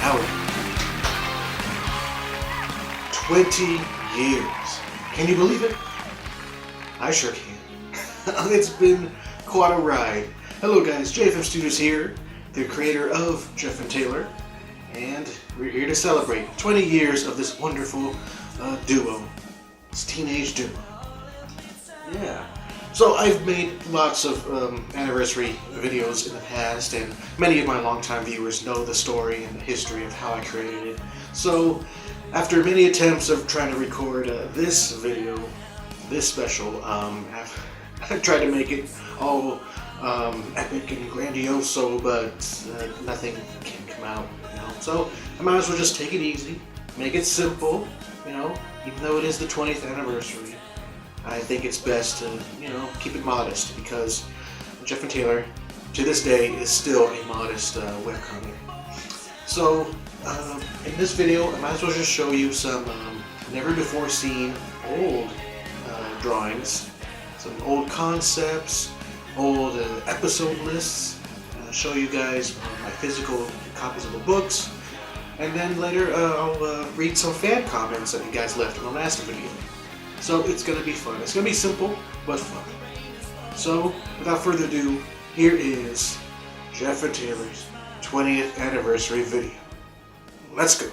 Howdy. 20 years. Can you believe it? I sure can. It's been quite a ride. Hello guys, JFM Studios here, the creator of Jeff and Taylor, and we're here to celebrate 20 years of this wonderful duo, this teenage duo. Yeah. So I've made lots of anniversary videos in the past, and many of my longtime viewers know the story and the history of how I created it. So after many attempts of trying to record this video, this special, I've tried to make it all epic and grandioso, but nothing can come out, you know. So I might as well just take it easy, make it simple, you know, even though it is the 20th anniversary. I think it's best to, you know, keep it modest, because Jeff and Taylor, to this day, is still a modest webcomic. So, in this video, I might as well just show you some never-before-seen old drawings, some old concepts, old episode lists, show you guys my physical copies of the books, and then later I'll read some fan comments that you guys left in the last video. So it's going to be fun. It's going to be simple, but fun. So, without further ado, here is Jeff and Taylor's 20th anniversary video. Let's go.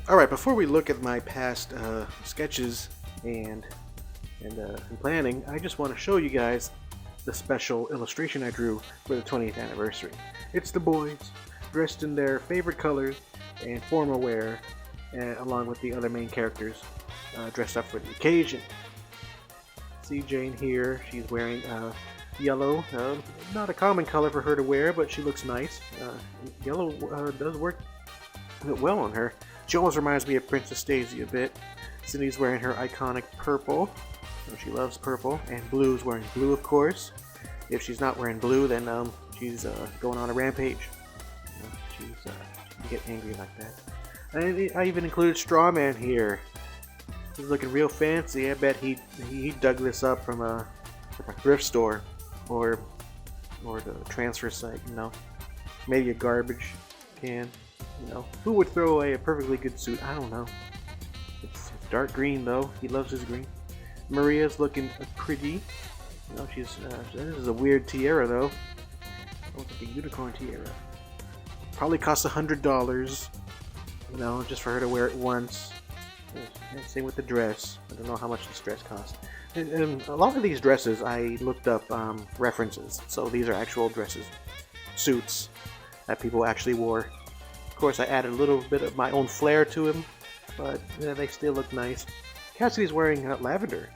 Alright, before we look at my past sketches and planning, I just want to show you guys the special illustration I drew for the 20th anniversary. It's the boys, dressed in their favorite colors and formal wear, along with the other main characters dressed up for the occasion. See Jane here, she's wearing yellow, not a common color for her to wear, but she looks nice. Yellow does work well on her. She almost reminds me of Princess Daisy a bit. Cindy's wearing her iconic purple, she loves purple, and Blue's wearing blue, of course. If she's not wearing blue, then she's going on a rampage. She can get angry like that. And I even included Strawman here. He's looking real fancy. I bet he dug this up from a thrift store or the transfer site, you know. Maybe a garbage can, you know. Who would throw away a perfectly good suit? I don't know. It's dark green though. He loves his green. Maria's looking pretty. You know, she's this is a weird tiara though. Oh, it's like a unicorn tiara. Probably costs $100. You know, just for her to wear it once. And same with the dress. I don't know how much this dress costs. And a lot of these dresses, I looked up references. So these are actual dresses, suits that people actually wore. Of course, I added a little bit of my own flair to them, but they still look nice. Cassidy's wearing lavender.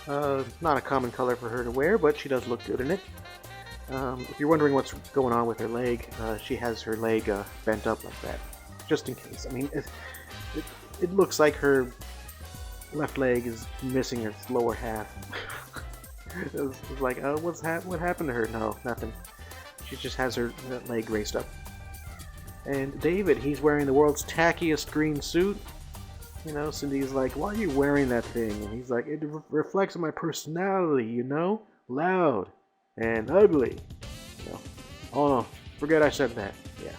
Not a common color for her to wear, but she does look good in it. If you're wondering what's going on with her leg, she has her leg bent up like that. Just in case. I mean, it looks like her left leg is missing its lower half. It's like, oh, what happened to her? No, nothing. She just has her leg raised up. And David, he's wearing the world's tackiest green suit. You know, Cindy's like, why are you wearing that thing? And he's like, it reflects my personality, you know? Loud and ugly. You know? Oh no, forget I said that. Yeah.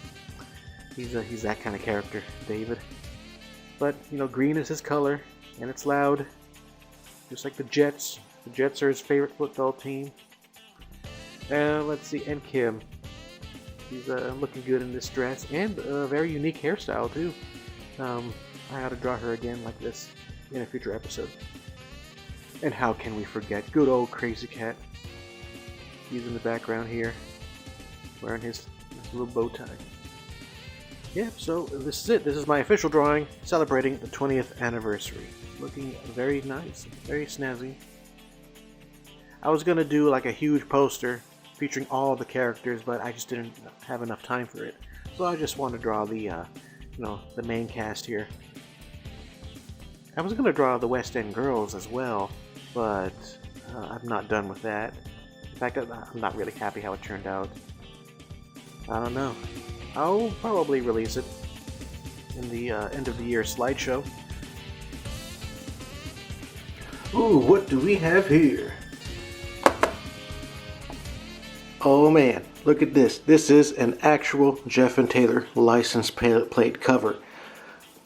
He's that kind of character, David. But, you know, green is his color, and it's loud. Just like the Jets. The Jets are his favorite football team. Let's see, and Kim. She's looking good in this dress, and a very unique hairstyle, too. I ought to draw her again like this in a future episode. And how can we forget good old Crazy Cat? He's in the background here, wearing his little bow tie. Yeah, so this is it. This is my official drawing celebrating the 20th anniversary. Looking very nice, very snazzy. I was going to do like a huge poster featuring all the characters, but I just didn't have enough time for it. So I just want to draw the, you know, the main cast here. I was going to draw the West End girls as well, but I'm not done with that. In fact, I'm not really happy how it turned out. I don't know. I'll probably release it in the end of the year slideshow. Ooh, what do we have here? Oh man, look at this. This is an actual Jeff and Taylor license plate cover.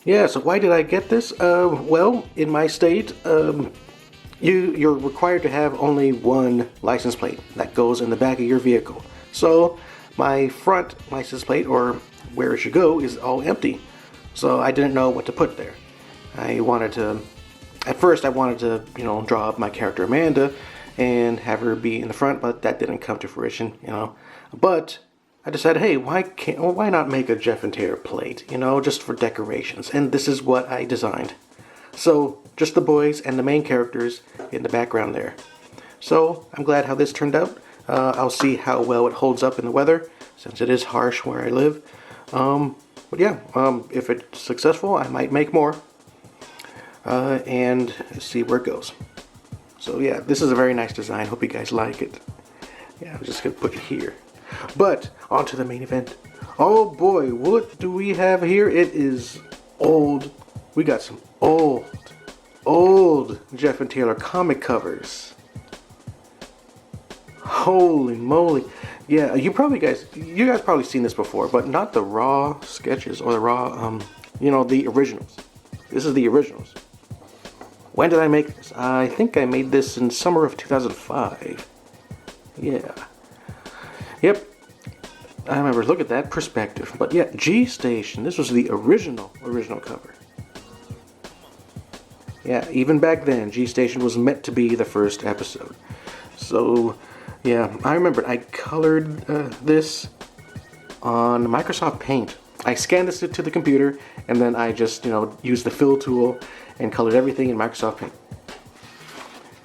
Yeah, so why did I get this? Well, in my state, you're required to have only one license plate that goes in the back of your vehicle. So my front license plate, or where it should go, is all empty. So I didn't know what to put there. At first I wanted to, draw up my character Amanda and have her be in the front, but that didn't come to fruition, But I decided, hey, why not make a Jeff and Taylor plate, just for decorations? And this is what I designed. So just the boys and the main characters in the background there. So I'm glad how this turned out. I'll see how well it holds up in the weather, since it is harsh where I live. But yeah, if it's successful, I might make more. And see where it goes. So yeah, this is a very nice design. Hope you guys like it. Yeah, I'm just gonna put it here. But on to the main event. Oh boy, what do we have here? It is old. We got some old Jeff and Taylor comic covers. Holy moly. Yeah, you guys probably seen this before, but not the raw sketches or the raw, the originals. This is the originals. When did I make this? I think I made this in summer of 2005. Yeah. Yep. I remember, look at that perspective. But yeah, G Station. This was the original cover. Yeah, even back then, G Station was meant to be the first episode. So, yeah, I remember I colored this on Microsoft Paint. I scanned this to the computer, and then I just, used the fill tool and colored everything in Microsoft Paint.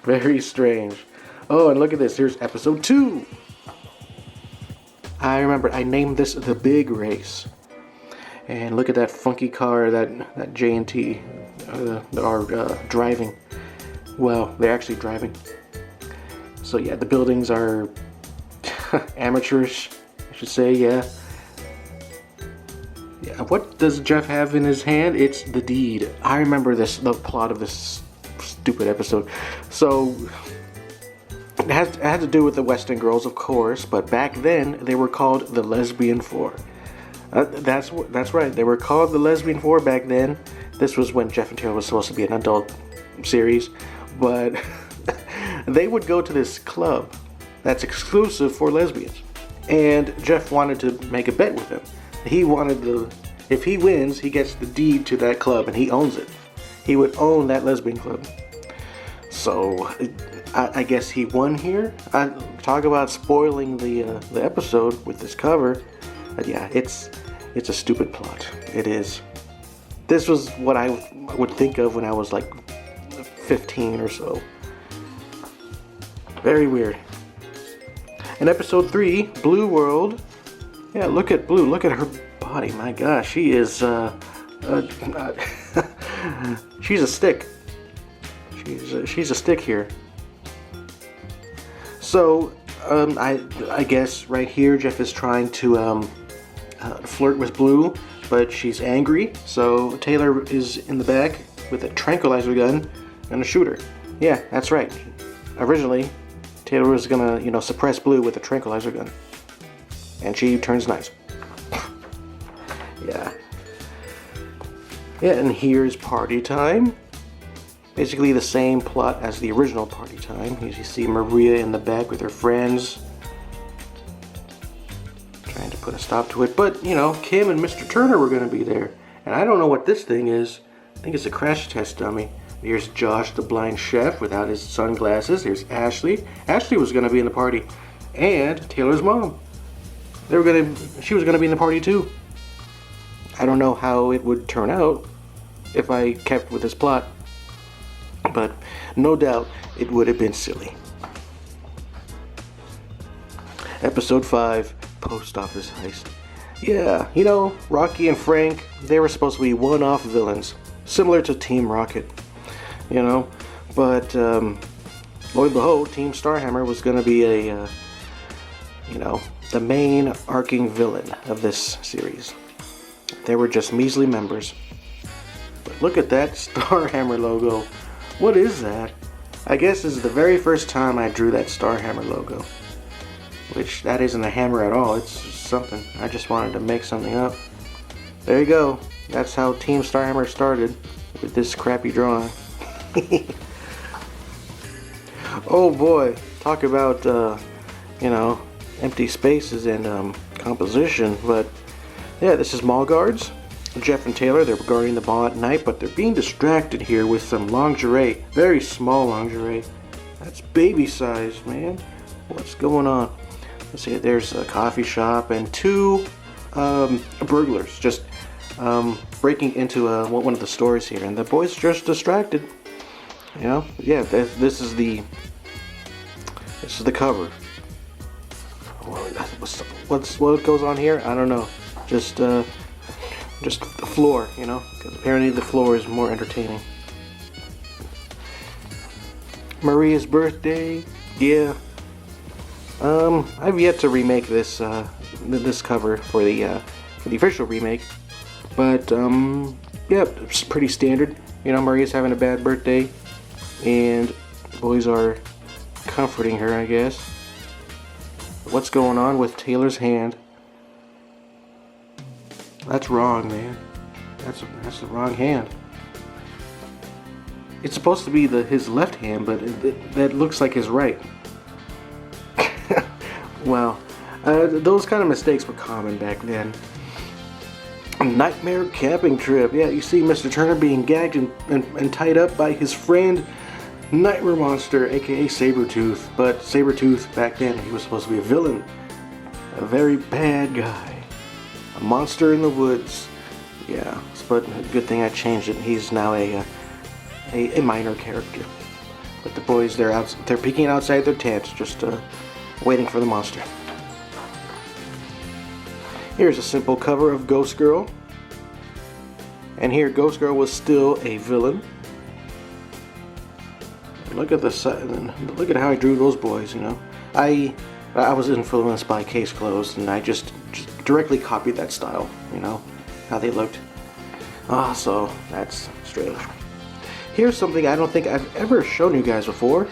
Very strange. Oh, and look at this. Here's episode 2. I remember I named this The Big Race. And look at that funky car that J&T are driving. Well, they're actually driving. So yeah, the buildings are amateurish, I should say, yeah. Yeah, what does Jeff have in his hand? It's the deed. I remember the plot of this stupid episode. So it had to do with the Weston Girls, of course, but back then they were called the Lesbian Four. That's right. They were called the Lesbian Four back then. This was when Jeff and Taylor was supposed to be an adult series, but they would go to this club that's exclusive for lesbians. And Jeff wanted to make a bet with him. He wanted if he wins, he gets the deed to that club and he owns it. He would own that lesbian club. So I guess he won here. I talk about spoiling the episode with this cover. But yeah, it's a stupid plot. It is. This was what I would think of when I was like 15 or so. Very weird. In episode 3, Blue World. Yeah, look at Blue. Look at her body. My gosh, she is she's a stick. She's a stick here. So I guess right here Jeff is trying to flirt with Blue, but she's angry. So Taylor is in the back with a tranquilizer gun and a shooter. Yeah, that's right. Originally, Taylor was gonna suppress Blue with a tranquilizer gun, and she turns nice. Yeah. Yeah, and here's Party Time. Basically the same plot as the original Party Time. You see Maria in the back with her friends, trying to put a stop to it. But, Kim and Mr. Turner were going to be there. And I don't know what this thing is. I think it's a crash test dummy. Here's Josh, the blind chef, without his sunglasses. Here's Ashley. Ashley was going to be in the party. And Taylor's mom. She was going to be in the party too. I don't know how it would turn out if I kept with this plot. But no doubt it would have been silly. Episode 5, Post Office Heist. Yeah, Rocky and Frank, they were supposed to be one-off villains, similar to Team Rocket, But, lo and behold, Team Starhammer was going to be the main arcing villain of this series. They were just measly members. But look at that Starhammer logo. What is that? I guess this is the very first time I drew that Starhammer logo. which that isn't a hammer at all. It's just something. I just wanted to make something up. There you go. That's how Team Starhammer started, with this crappy drawing. Oh boy, talk about you know, empty spaces and composition. But yeah, this is Mall Guards. Jeff and Taylor, they're guarding the ball at night, but they're being distracted here with some lingerie. Very small lingerie. That's baby size, man. What's going on? Let's see, there's a coffee shop and two burglars just breaking into one of the stores here, and the boys are just distracted. You know, yeah, this is the cover. What goes on here? I don't know. Just the floor, you know, because apparently the floor is more entertaining. Maria's birthday, yeah. I've yet to remake this this cover for the official remake, but yeah, it's pretty standard. You know, Maria's having a bad birthday, and the boys are comforting her, I guess. What's going on with Taylor's hand? That's wrong, man. That's the wrong hand. It's supposed to be his left hand, but that looks like his right. Wow, those kind of mistakes were common back then. A nightmare camping trip. Yeah, you see Mr. Turner being gagged and tied up by his friend Nightmare Monster, aka Sabretooth. But Sabretooth, back then, he was supposed to be a villain. A very bad guy. A monster in the woods. Yeah, but good thing I changed it. He's now a minor character. But the boys, they're peeking outside their tent, just waiting for the monster. Here's a simple cover of Ghost Girl. And here Ghost Girl was still a villain. Look at the side, look at how I drew those boys, you know. I was influenced by Case Closed, and I just directly copied that style, you know, how they looked. So that's strange. Here's something I don't think I've ever shown you guys before,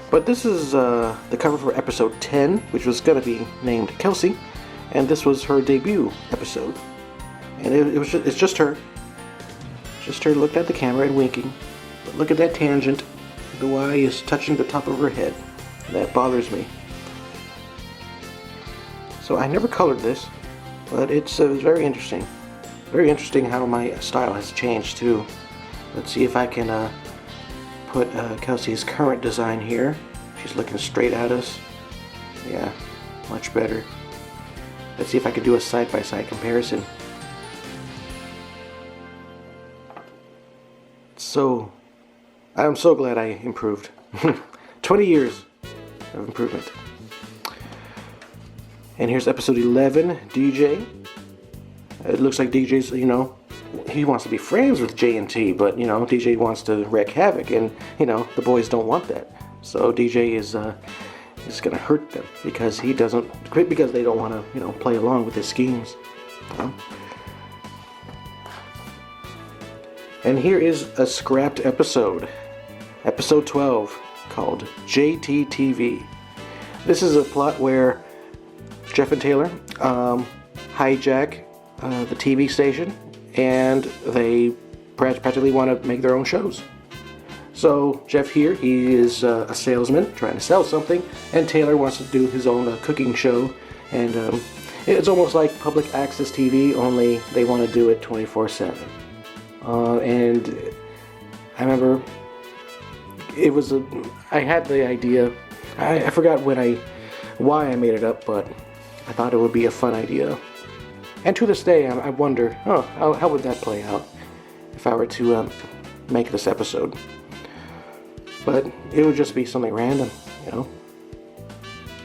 but this is the cover for episode 10, which was going to be named Kelsey, and this was her debut episode. And it's just her. Just her looking at the camera and winking. But look at that tangent. The Y is touching the top of her head. That bothers me. So I never colored this, but it's very interesting. Very interesting how my style has changed too. Let's see if I can put Kelsey's current design here. She's looking straight at us. Yeah, much better. Let's see if I can do a side-by-side comparison. So, I'm so glad I improved. 20 years of improvement. And here's episode 11, DJ. It looks like DJ's, you know, he wants to be friends with J&T, but, you know, DJ wants to wreak havoc, and, you know, the boys don't want that. So DJ is going to hurt them because they don't want to, you know, play along with his schemes. You know? And here is a scrapped episode. Episode 12, called JTTV. This is a plot where Jeff and Taylor hijack the TV station, and they practically want to make their own shows. So Jeff here, he is a salesman trying to sell something, and Taylor wants to do his own cooking show, and it's almost like public access TV, only they want to do it 24/7. And I remember I had the idea. I forgot why I made it up, but I thought it would be a fun idea. And to this day, I wonder, how would that play out if I were to make this episode? But it would just be something random, you know.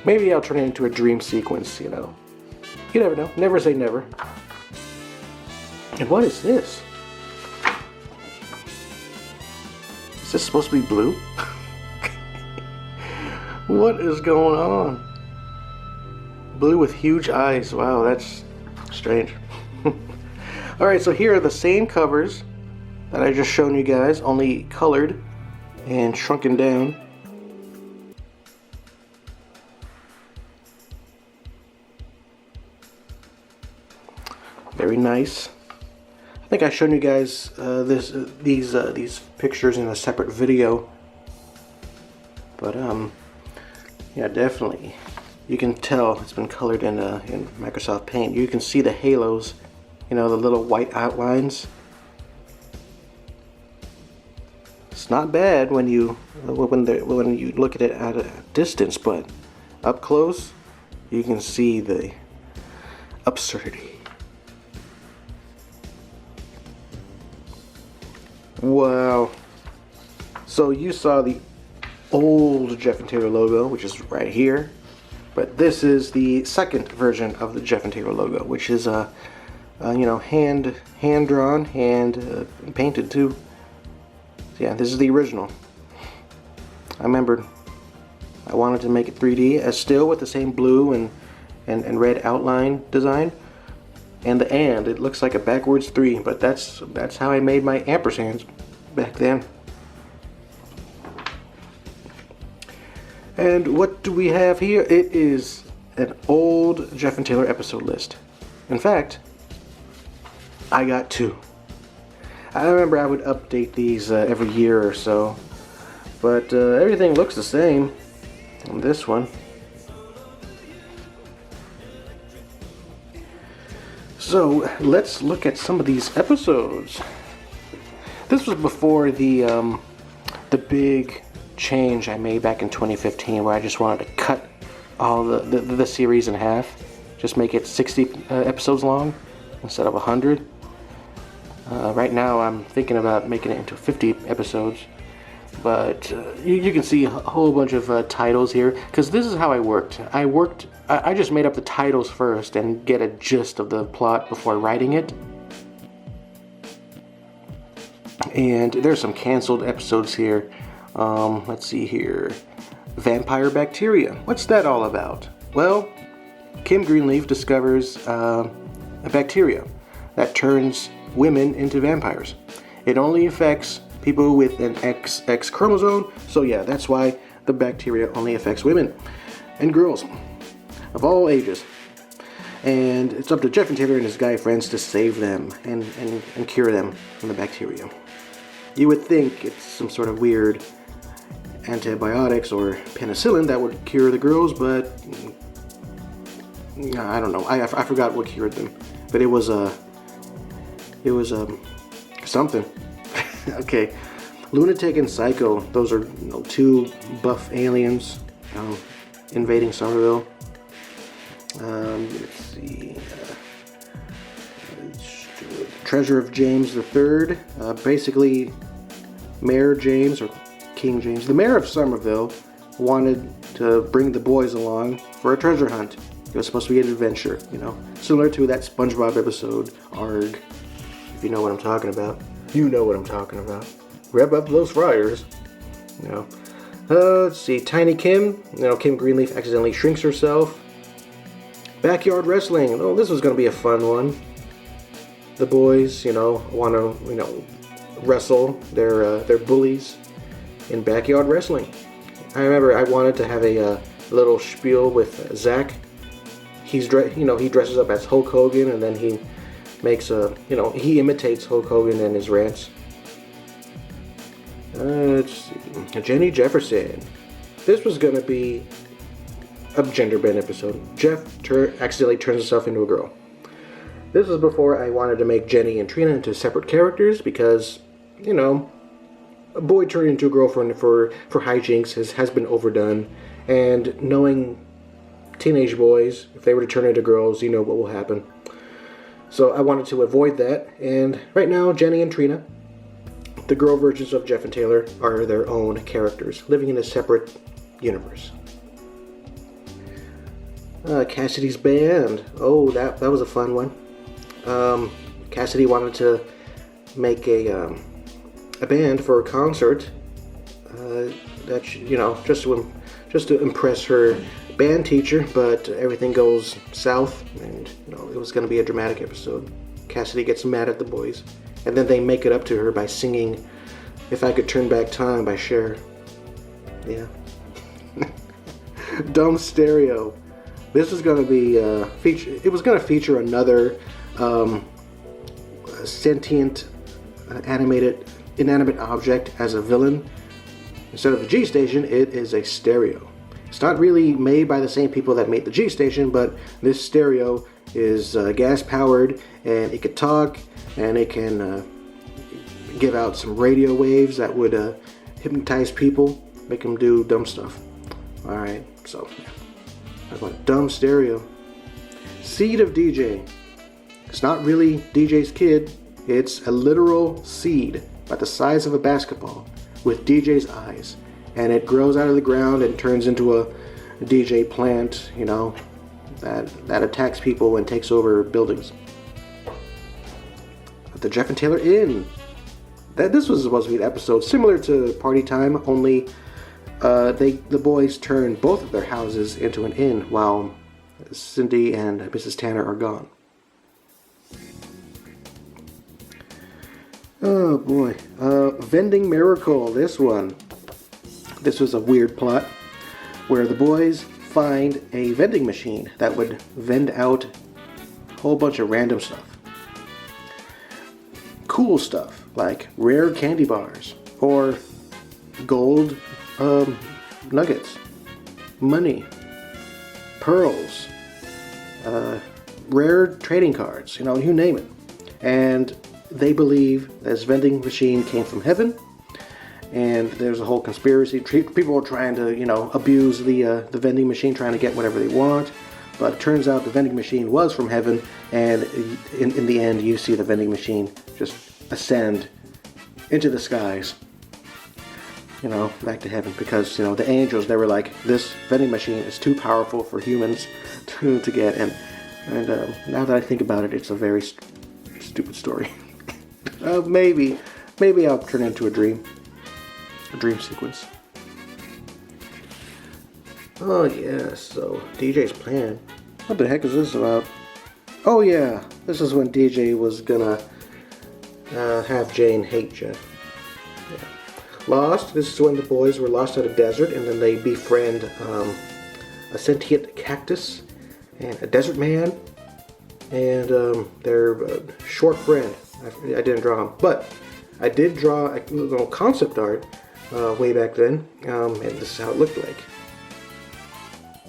Maybe I'll turn it into a dream sequence, you know. You never know. Never say never. And what is this? Is this supposed to be blue? What is going on? Blue with huge eyes. Wow, that's strange. Alright, so here are the same covers that I just shown you guys, only colored and shrunken down. Very nice. I think I've shown you guys these pictures in a separate video. But yeah, definitely. You can tell it's been colored in Microsoft Paint. You can see the halos, you know, the little white outlines. It's not bad when you look at it at a distance, but up close, you can see the absurdity. Wow. So you saw the old Jeff and Taylor logo, which is right here. But this is the second version of the Jeff and Taylor logo, which is you know, hand drawn, painted too. So yeah, this is the original. I remember I wanted to make it 3D, as still with the same blue and red outline design. And it looks like a backwards 3, but that's how I made my ampersands back then. And what do we have here? It is an old Jeff and Taylor episode list. In fact, I got 2. I remember I would update these every year or so, but everything looks the same on this one. So let's look at some of these episodes. This was before the big change I made back in 2015, where I just wanted to cut all the series in half, just make it 60 episodes long instead of 100. Right now I'm thinking about making it into 50 episodes, but you can see a whole bunch of titles here, because this is how I worked. I just made up the titles first and get a gist of the plot before writing it. And there's some canceled episodes here. Let's see here. Vampire bacteria. What's that all about? Well, Kim Greenleaf discovers a bacteria that turns women into vampires. It only affects people with an XX chromosome, so yeah, that's why the bacteria only affects women and girls of all ages. And it's up to Jeff and Taylor and his guy friends to save them and cure them from the bacteria. You would think it's some sort of weird antibiotics or penicillin that would cure the girls, but I don't know. I forgot what cured them, but it was something. Okay, Lunatic and Psycho. Those are, you know, 2 buff aliens invading Somerville. Let's see. Treasure of James III. Basically, Mayor James, or King James, the mayor of Somerville, wanted to bring the boys along for a treasure hunt. It was supposed to be an adventure, you know, similar to that SpongeBob episode, Arg. If you know what I'm talking about. You know what I'm talking about. Rev up those fryers. You know. Let's see. Tiny Kim. You know, Kim Greenleaf accidentally shrinks herself. Backyard wrestling. Oh, this was going to be a fun one. The boys, you know, want to, you know, wrestle their bullies in backyard wrestling. I remember I wanted to have a little spiel with Zach. He dresses up as Hulk Hogan, and then he makes he imitates Hulk Hogan and his rants. Let's see. Jenny Jefferson. This was gonna be a gender bend episode. Jeff accidentally turns himself into a girl. This was before I wanted to make Jenny and Trina into separate characters, because, you know, a boy turning into a girl for hijinks has been overdone, and knowing teenage boys, if they were to turn into girls, you know what will happen. So I wanted to avoid that, and right now Jenny and Trina, the girl versions of Jeff and Taylor, are their own characters, living in a separate universe. Cassidy's band. Oh, that was a fun one. Cassidy wanted to make a band for a concert. Just to impress her band teacher, but everything goes south, and it was going to be a dramatic episode. Cassidy gets mad at the boys, and then they make it up to her by singing "If I Could Turn Back Time" by Cher. Yeah. Dumb Stereo. This is going to be it was going to feature another a sentient, inanimate object as a villain. Instead of the G-Station, it is a stereo. It's not really made by the same people that made the G-Station, but this stereo is gas-powered, and it can talk, and it can give out some radio waves that would hypnotize people, make them do dumb stuff. Alright, so that's my dumb stereo. Seed of DJ. It's not really DJ's kid, it's a literal seed about the size of a basketball with DJ's eyes, and it grows out of the ground and turns into a DJ plant, you know, that attacks people and takes over buildings. The Jeff and Taylor Inn. This was supposed to be an episode similar to Party Time, only the boys turn both of their houses into an inn while Cindy and Mrs. Tanner are gone. Oh boy. Vending Miracle, this one. This was a weird plot where the boys find a vending machine that would vend out a whole bunch of random stuff. Cool stuff like rare candy bars or gold nuggets, money, pearls, rare trading cards, you know, you name it. And they believe this vending machine came from heaven, and there's a whole conspiracy. People are trying to, you know, abuse the vending machine, trying to get whatever they want. But it turns out the vending machine was from heaven, and in the end, you see the vending machine just ascend into the skies, you know, back to heaven, because, you know, the angels, they were like, this vending machine is too powerful for humans to get, and now that I think about it, it's a very stupid story. Maybe I'll turn it into a dream sequence. Oh yeah, so DJ's plan. What the heck is this about? Oh yeah, this is when DJ was gonna have Jane hate Jeff. Yeah. Lost, this is when the boys were lost at a desert, and then they befriend a sentient cactus and a desert man and their short friend. I didn't draw him, but I did draw a little concept art way back then, and this is how it looked like.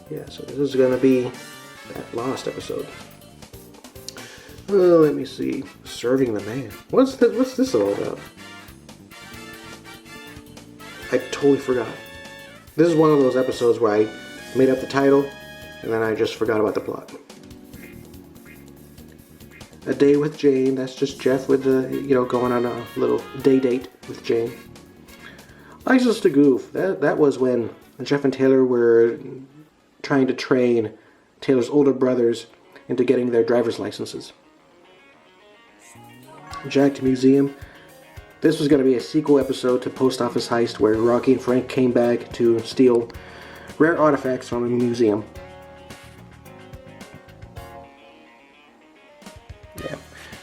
Yeah, so this is going to be that Lost episode. Oh, let me see. Serving the man. What's this all about? I totally forgot. This is one of those episodes where I made up the title, and then I just forgot about the plot. A Day with Jane. That's just Jeff with going on a little day date with Jane. License to Goof. That was when Jeff and Taylor were trying to train Taylor's older brothers into getting their driver's licenses. Jacked Museum. This was going to be a sequel episode to Post Office Heist, where Rocky and Frank came back to steal rare artifacts from a museum. Yeah,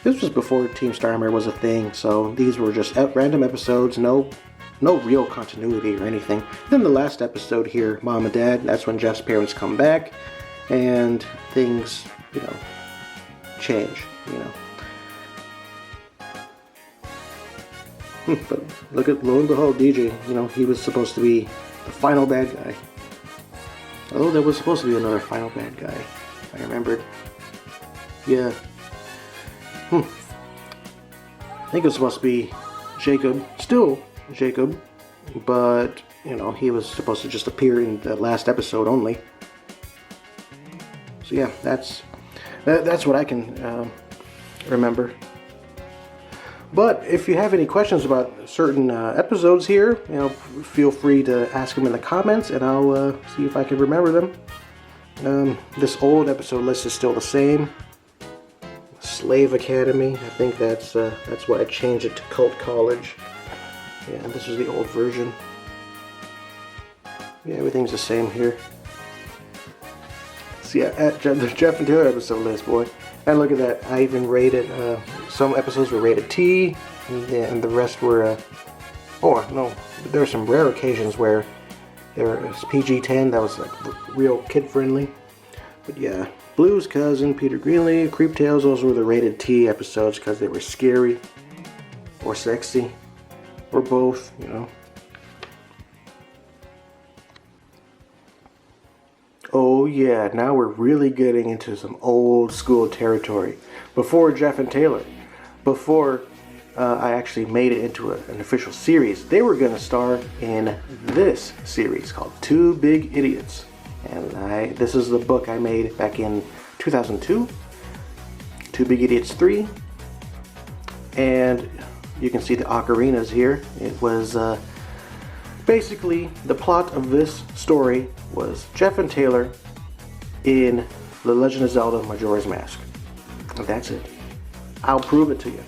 this was before Team Starmer was a thing, so these were just random episodes, no real continuity or anything. Then the last episode here, Mom and Dad, that's when Jeff's parents come back, and things, change, But lo and behold, DJ, he was supposed to be the final bad guy. Oh, there was supposed to be another final bad guy, if I remembered. Yeah. I think it was supposed to be Jacob, still Jacob, but, he was supposed to just appear in the last episode only. So yeah, that's what I can remember. But if you have any questions about certain episodes here, feel free to ask them in the comments, and I'll see if I can remember them. This old episode list is still the same. Slave Academy, I think that's why I changed it to Cult College. Yeah, this is the old version. Yeah, everything's the same here. So yeah, the Jeff and Taylor episode list, boy. And look at that, I even rated, some episodes were rated T, and the rest were, there were some rare occasions where there was PG-10, that was like real kid-friendly. But yeah, Blue's Cousin, Peter Greenleaf, Creep Tales. Those were the rated T episodes because they were scary or sexy or both, you know. Oh yeah, now we're really getting into some old school territory. Before Jeff and Taylor, before I actually made it into an official series, they were going to star in this series called Two Big Idiots. And this is the book I made back in 2002, Two Big Idiots 3. And you can see the ocarinas here. It was basically the plot of this story was Jeff and Taylor in The Legend of Zelda Majora's Mask. And that's it. I'll prove it to you.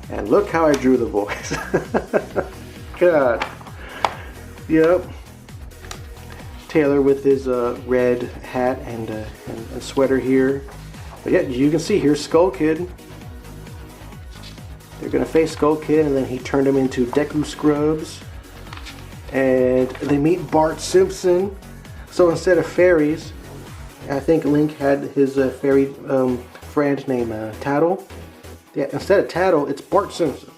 And look how I drew the boys. God. Yep. Taylor with his red hat and sweater here. But yeah, you can see here's Skull Kid. They're going to face Skull Kid, and then he turned him into Deku Scrubs. And they meet Bart Simpson. So instead of fairies, I think Link had his fairy friend named Tattle. Yeah, instead of Tattle, it's Bart Simpson.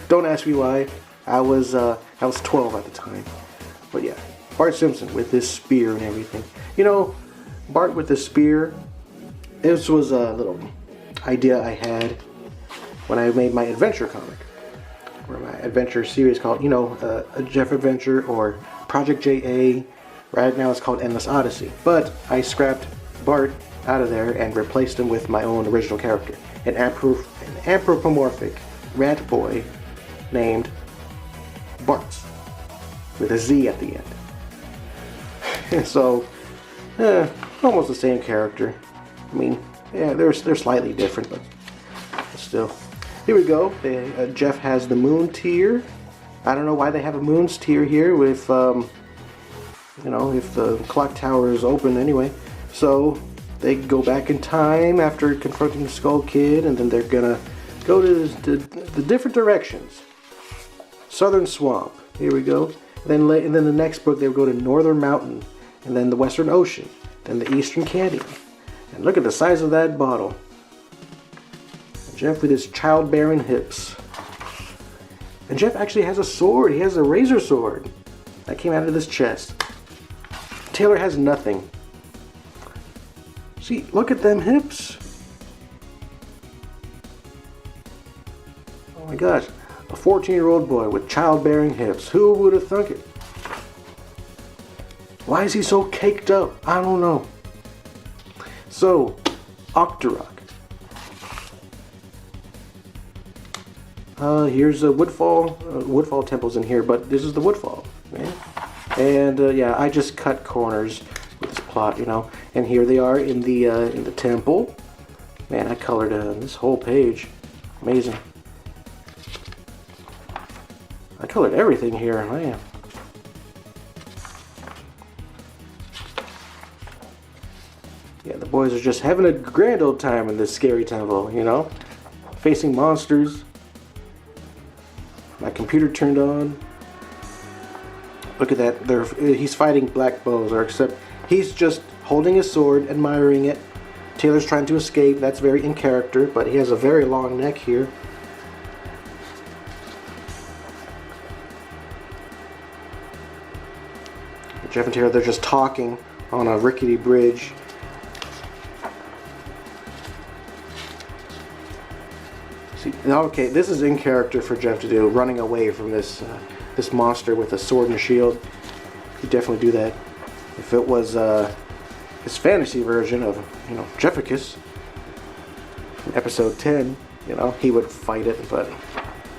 Don't ask me why. I was 12 at the time. But yeah, Bart Simpson with his spear and everything. You know, Bart with the spear. This was a little idea I had when I made my adventure comic, or my adventure series called, you know, a Jeff Adventure or Project JA. Right now it's called Endless Odyssey. But I scrapped Bart out of there and replaced him with my own original character, an anthropomorphic rat boy named Bart, with a Z at the end. And so, almost the same character. I mean, yeah, they're slightly different, but still. Here we go. Jeff has the moon tier. I don't know why they have a moon's tier here with, you know, if the clock tower is open anyway. So they go back in time after confronting the Skull Kid, and then they're gonna go to the different directions. Southern Swamp. Here we go. And then the next book they would go to Northern Mountain, and then the Western Ocean, then the Eastern Canyon. And look at the size of that bottle. Jeff with his childbearing hips. And Jeff actually has a sword. He has a razor sword that came out of this chest. Taylor has nothing. See, look at them hips. Oh my gosh. A 14-year-old boy with childbearing hips. Who would have thunk it? Why is he so caked up? I don't know. So, Octorok. Here's a Woodfall. Woodfall temple's in here, but this is the Woodfall. Man. And yeah, I just cut corners with this plot, you know. And here they are in the temple. Man, I colored this whole page. Amazing. I colored everything here, man. Yeah, the boys are just having a grand old time in this scary temple, you know. Facing monsters. My computer turned on. Look at that. He's fighting black bows, or except he's just holding his sword, admiring it. Taylor's trying to escape. That's very in character, but he has a very long neck here. Jeff and Taylor, they're just talking on a rickety bridge. See, okay, this is in character for Jeff to do, running away from this monster with a sword and a shield. He'd definitely do that. If it was his fantasy version of, you know, Jefficus, in episode 10, you know, he would fight it, but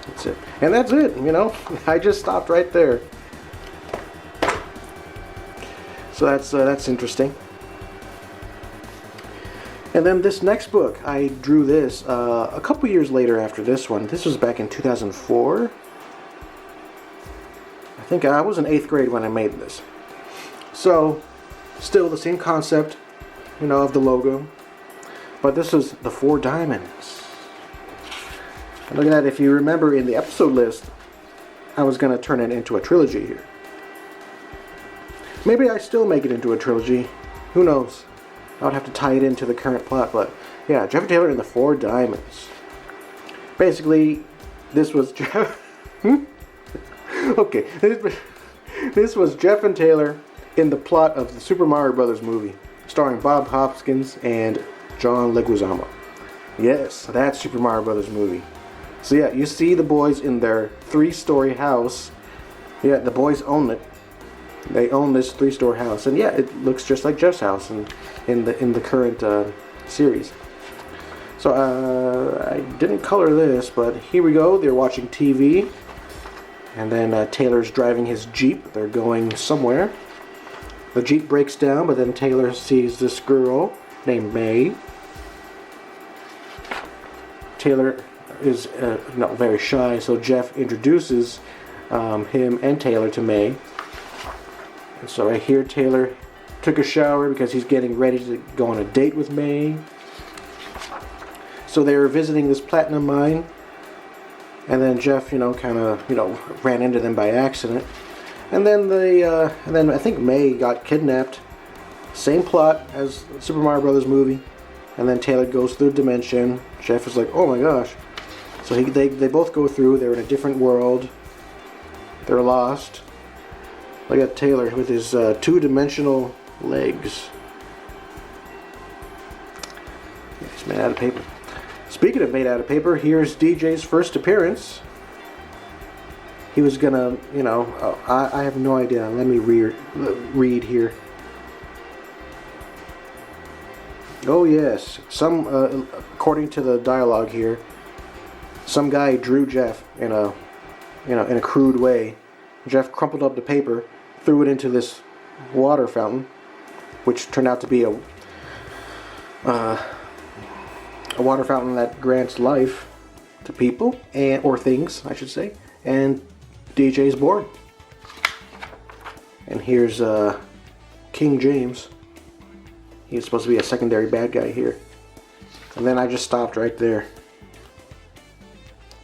that's it. And that's it, you know. I just stopped right there. So that's interesting. And then this next book, I drew this a couple years later after this one. This was back in 2004. I think I was in 8th grade when I made this. So, still the same concept, you know, of the logo. But this is the Four Diamonds. And look at that. If you remember in the episode list, I was going to turn it into a trilogy here. Maybe I still make it into a trilogy. Who knows? I would have to tie it into the current plot, but yeah, Jeff and Taylor and the Four Diamonds. Basically, this was Jeff. Okay, this was Jeff and Taylor in the plot of the Super Mario Brothers movie, starring Bob Hoskins and John Leguizamo. Yes, that Super Mario Brothers movie. So yeah, you see the boys in their 3-story house. Yeah, the boys own it. They own this 3-story house, and yeah, it looks just like Jeff's house in the current series. So I didn't color this, but here we go. They're watching TV, and then Taylor's driving his Jeep. They're going somewhere. The Jeep breaks down, but then Taylor sees this girl named May. Taylor is not very shy, so Jeff introduces him and Taylor to May. And so right here, Taylor took a shower because he's getting ready to go on a date with May. So they were visiting this platinum mine, and then Jeff, kind of, ran into them by accident. And then I think May got kidnapped. Same plot as Super Mario Brothers movie. And then Taylor goes through a dimension. Jeff is like, oh my gosh. So they both go through. They're in a different world. They're lost. Look at Taylor with his 2-dimensional legs. He's made out of paper. Speaking of made out of paper, here's DJ's first appearance. He was gonna, I have no idea. Let me read here. Oh yes, according to the dialogue here, some guy drew Jeff in a crude way. Jeff crumpled up the paper, threw it into this water fountain, which turned out to be a water fountain that grants life to people or things, I should say. And DJ's born. And here's King James. He's supposed to be a secondary bad guy here. And then I just stopped right there.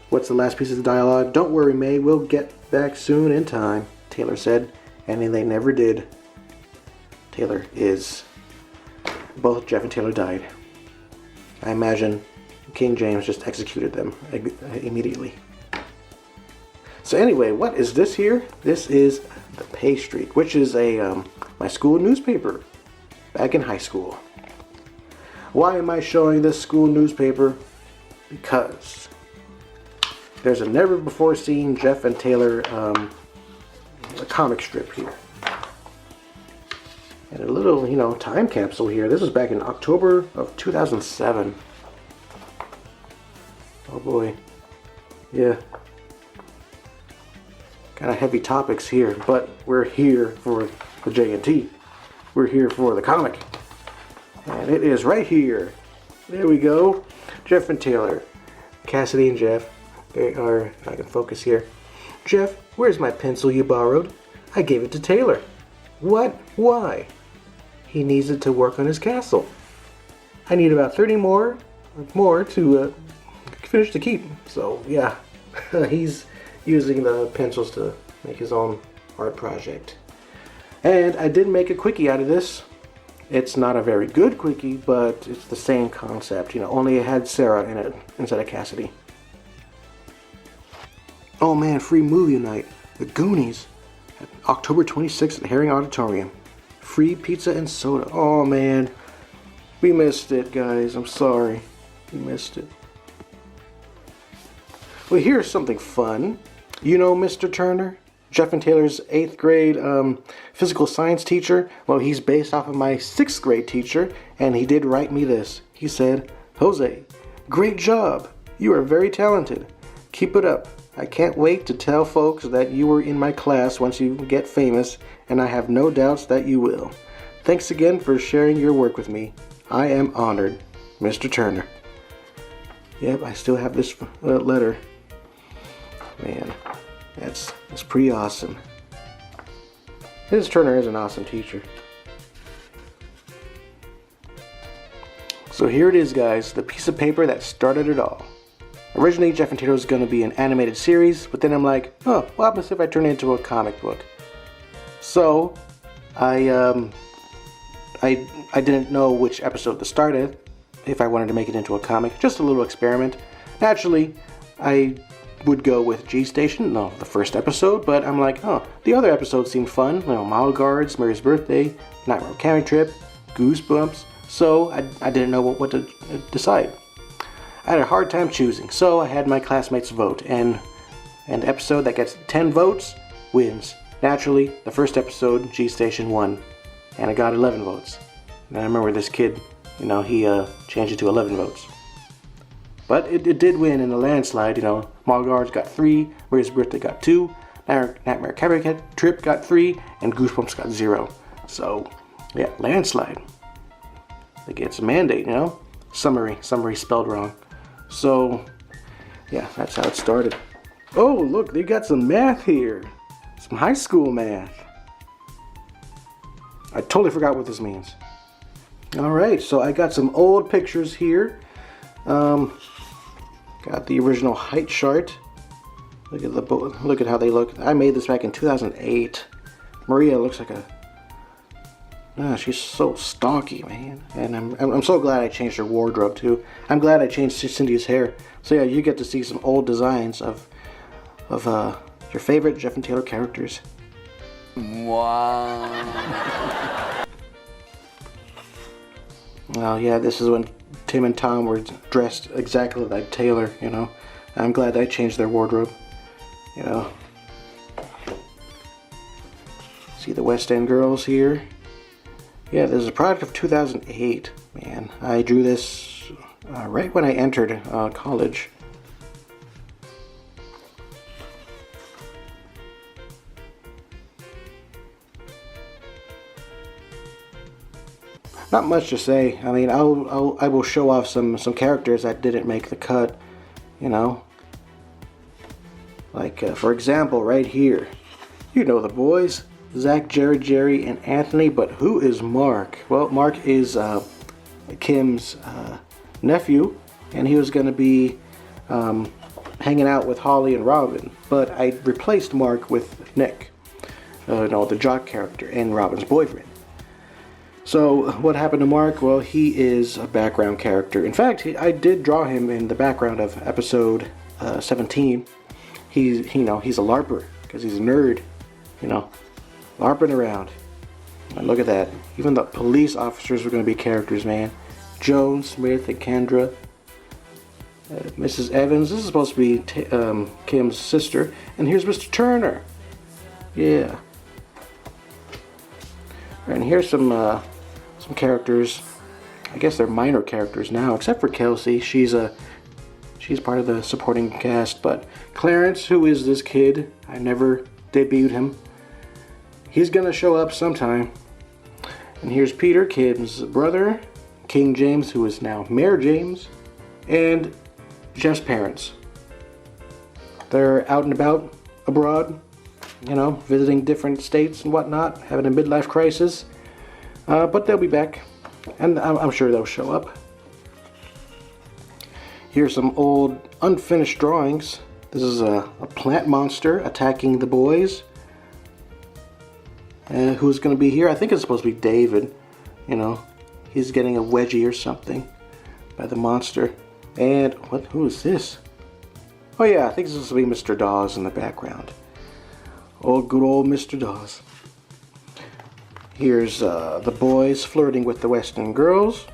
What's the last piece of the dialogue? Don't worry, May, we'll get back soon in time, Taylor said. And they never did. Both Jeff and Taylor died. I imagine King James just executed them immediately. So anyway, what is this here? This is the Pay Streak, which is my school newspaper back in high school. Why am I showing this school newspaper? Because there's a never before seen Jeff and Taylor a comic strip here. And a little, time capsule here. This was back in October of 2007. Oh boy. Yeah. Kind of heavy topics here, but we're here for the J&T. We're here for the comic. And it is right here. There we go. Jeff and Taylor. Cassidy and Jeff. They are, if I can focus here. Jeff, where's my pencil you borrowed? I gave it to Taylor. What? Why? He needs it to work on his castle. I need about 30 more to finish the keep. So yeah, he's using the pencils to make his own art project. And I did make a quickie out of this. It's not a very good quickie, but it's the same concept. Only it had Sarah in it instead of Cassidy. Oh man, free movie night. The Goonies. October 26th at Herring Auditorium. Free pizza and soda. Oh man. We missed it, guys. I'm sorry. We missed it. Well, here's something fun. Mr. Turner? Jeff and Taylor's 8th grade physical science teacher. Well, he's based off of my 6th grade teacher, and he did write me this. He said, Jose, great job. You are very talented. Keep it up. I can't wait to tell folks that you were in my class once you get famous, and I have no doubts that you will. Thanks again for sharing your work with me. I am honored, Mr. Turner. Yep, I still have this letter. Man, that's pretty awesome. Mrs. Turner is an awesome teacher. So here it is, guys, the piece of paper that started it all. Originally, Jeff and Taylor was going to be an animated series, but then I'm like, oh, what happens if I turn it into a comic book? So, I I didn't know which episode to start at, if I wanted to make it into a comic. Just a little experiment. Naturally, I would go with G Station, no, the first episode, but I'm like, oh, the other episodes seemed fun. Mile Guards, Mary's Birthday, Nightmare County Trip, Goosebumps. So I didn't know what to decide. I had a hard time choosing, so I had my classmates vote, and the episode that gets 10 votes wins. Naturally, the first episode, G Station, won, and I got 11 votes. And I remember this kid, he changed it to 11 votes. But it did win in a landslide. Mall Guards got 3, Mary's Birthday got 2, Nightmare County Trip got 3, and Goosebumps got 0. So, yeah, landslide. Like it's a mandate, Summary spelled wrong. So, yeah, that's how it started. Oh, look, they got some math here. Some high school math. I totally forgot what this means. Alright, so I got some old pictures here. Got the original height chart. Look at how they look. I made this back in 2008. Maria looks like she's so stocky, man. And I'm so glad I changed her wardrobe too. I'm glad I changed Cindy's hair. So yeah, you get to see some old designs of your favorite Jeff and Taylor characters. Wow. Well, yeah, this is when Tim and Tom were dressed exactly like Taylor, I'm glad I changed their wardrobe, See the West End girls here. Yeah, this is a product of 2008. Man, I drew this right when I entered college. Not much to say. I mean, I will show off some characters that didn't make the cut, Like, for example, right here. You know the boys. Zach, Jared, Jerry, and Anthony, but who is Mark? Well, Mark is Kim's nephew, and he was going to be hanging out with Holly and Robin, but I replaced Mark with Nick, the jock character, and Robin's boyfriend. So what happened to Mark? Well, he is a background character. In fact, I did draw him in the background of episode 17. He's a LARPer because he's a nerd, LARPing around. And look at that. Even the police officers were going to be characters, man. Joan, Smith, and Kendra. Mrs. Evans. This is supposed to be Kim's sister. And here's Mr. Turner. Yeah. And here's some characters. I guess they're minor characters now, except for Kelsey. She's part of the supporting cast. But Clarence, who is this kid? I never debuted him. He's gonna show up sometime. And here's Peter, Kim's brother, King James, who is now Mayor James, and Jeff's parents. They're out and about abroad, visiting different states and whatnot, having a midlife crisis. But they'll be back, and I'm sure they'll show up. Here's some old unfinished drawings. This is a plant monster attacking the boys. Who's going to be here? I think it's supposed to be David. He's getting a wedgie or something by the monster. And who is this? Oh yeah, I think this is supposed to be Mr. Dawes in the background. Oh, good old Mr. Dawes. Here's the boys flirting with the Western girls.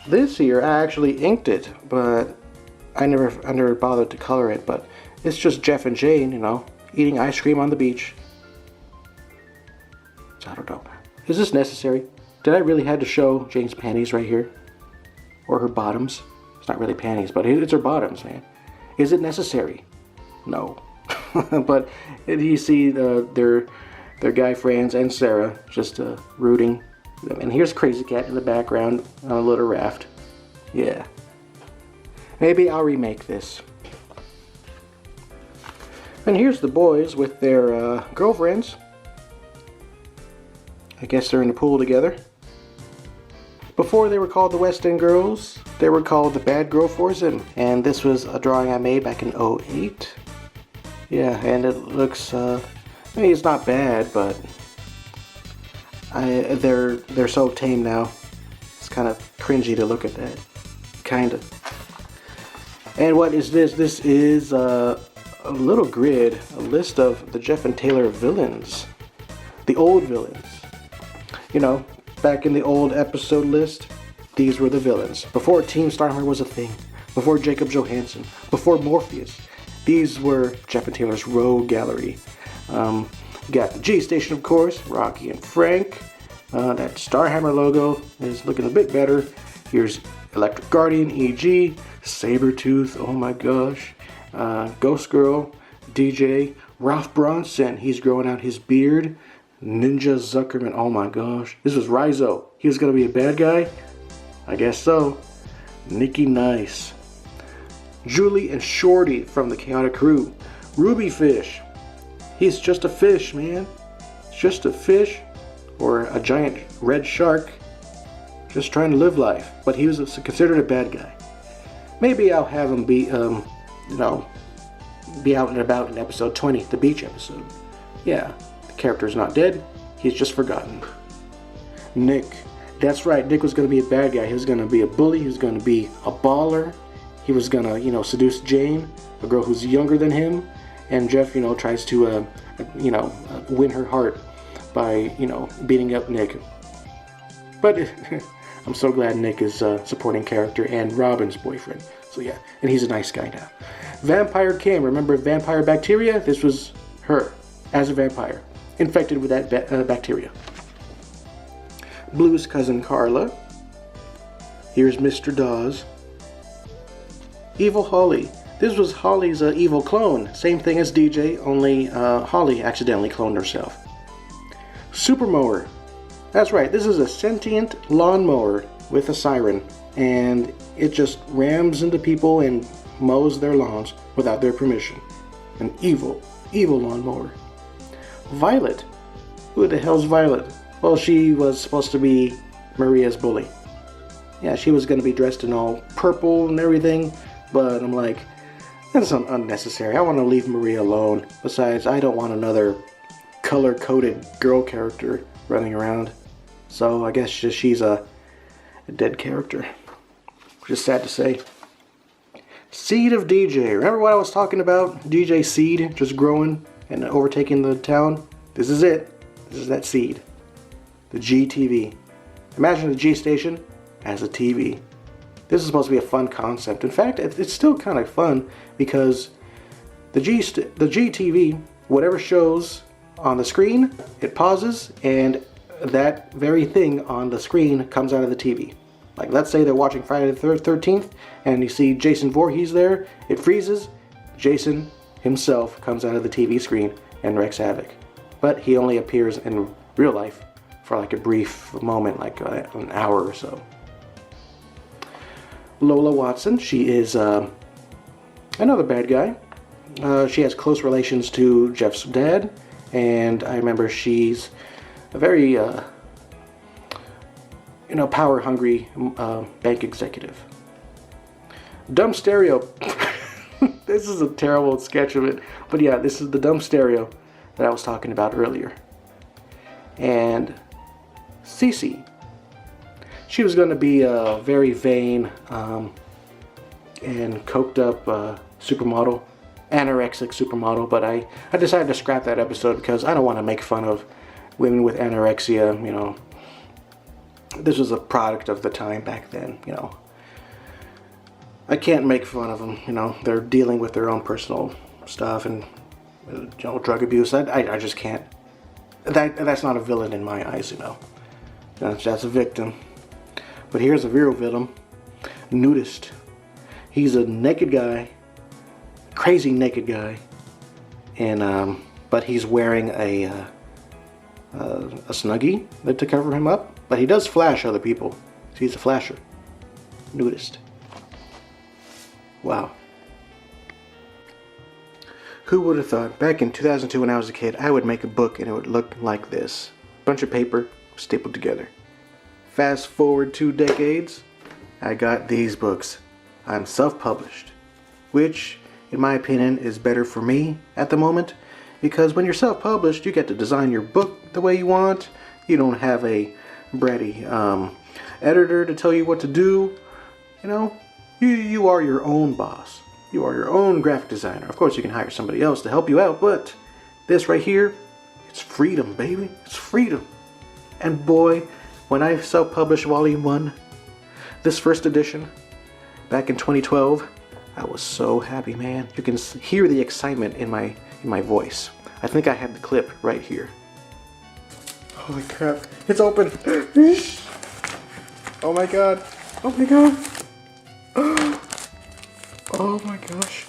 This here, I actually inked it, but I never bothered to color it. But it's just Jeff and Jane, eating ice cream on the beach. So I don't know. Is this necessary? Did I really have to show Jane's panties right here? Or her bottoms? It's not really panties, but it's her bottoms, man. Is it necessary? No. But you see their guy friends and Sarah just rooting. And here's Crazy Cat in the background on a little raft. Yeah. Maybe I'll remake this. And here's the boys with their girlfriends. I guess they're in the pool together. Before they were called the West End Girls, they were called the Bad Girl Foursome. And this was a drawing I made back in 2008. Yeah, and it looks I mean, it's not bad, but they're so tame now. It's kind of cringy to look at that. Kinda. And what is this? This is a little grid, a list of the Jeff and Taylor villains. The old villains. You know, back in the old episode list, these were the villains. Before Team Starhammer was a thing. Before Jacob Johansson. Before Morpheus. These were Jeff and Taylor's Rogue Gallery. Got the G Station, of course, Rocky and Frank. That Starhammer logo is looking a bit better. Here's Electric Guardian, EG, Sabretooth, oh my gosh, Ghost Girl, DJ, Ralph Bronson, he's growing out his beard, Ninja Zuckerman, oh my gosh, this was Rizzo, he was going to be a bad guy? I guess so. Nikki Nice, Julie and Shorty from the Chaotic Crew, Ruby Fish, he's just a fish, man, just a fish, or a giant red shark, just trying to live life, but he was considered a bad guy. Maybe I'll have him be, be out and about in episode 20, the beach episode. Yeah, the character's not dead, he's just forgotten. Nick, that's right, Nick was going to be a bad guy. He was going to be a bully, he was going to be a baller, he was going to, seduce Jane, a girl who's younger than him, and Jeff, tries to, win her heart by, beating up Nick. But I'm so glad Nick is a supporting character and Robin's boyfriend. So yeah, and he's a nice guy now. Vampire Kim, remember Vampire Bacteria? This was her as a vampire, infected with that bacteria. Blue's cousin Carla. Here's Mr. Dawes. Evil Holly. This was Holly's evil clone. Same thing as DJ, only Holly accidentally cloned herself. Supermower. That's right, this is a sentient lawnmower with a siren, and it just rams into people and mows their lawns without their permission. An evil, evil lawnmower. Violet. Who the hell's Violet? Well, she was supposed to be Maria's bully. Yeah, she was going to be dressed in all purple and everything, but I'm like, that's unnecessary. I want to leave Maria alone. Besides, I don't want another color-coded girl character running around. So I guess she's a dead character. Which is sad to say. Seed of DJ. Remember what I was talking about? DJ Seed just growing and overtaking the town? This is it. This is that seed. The GTV. Imagine the G Station as a TV. This is supposed to be a fun concept. In fact, it's still kind of fun because the GTV, whatever shows on the screen, it pauses and that very thing on the screen comes out of the TV. Like, let's say they're watching Friday the 13th and you see Jason Voorhees there, it freezes, Jason himself comes out of the TV screen and wreaks havoc. But he only appears in real life for like a brief moment, like an hour or so. Lola Watson, she is another bad guy. She has close relations to Jeff's dad, and I remember she's a very, power-hungry bank executive. Dumb Stereo. This is a terrible sketch of it, but yeah, this is the Dumb Stereo that I was talking about earlier. And Cece. She was going to be a very vain and coked up supermodel, anorexic supermodel, but I decided to scrap that episode because I don't want to make fun of women with anorexia. This was a product of the time back then, I can't make fun of them, they're dealing with their own personal stuff and drug abuse. I just can't. That's not a villain in my eyes, That's a victim. But here's a real villain, Nudist. He's a naked guy, crazy naked guy, and but he's wearing a snuggie to cover him up. But he does flash other people. He's a flasher. Nudist. Wow. Who would have thought back in 2002 when I was a kid I would make a book and it would look like this. Bunch of paper stapled together. Fast forward 2 decades, I got these books. I'm self-published, which, in my opinion, is better for me at the moment because when you're self-published, you get to design your book the way you want. You don't have a bratty editor to tell you what to do. You know, you are your own boss. You are your own graphic designer. Of course, you can hire somebody else to help you out, but this right here, it's freedom, baby. It's freedom. And boy, when I self-published Volume 1, this first edition, back in 2012, I was so happy, man. You can hear the excitement in my voice. I think I had the clip right here. Holy crap, it's open. Oh my god. Oh my god. Oh my gosh.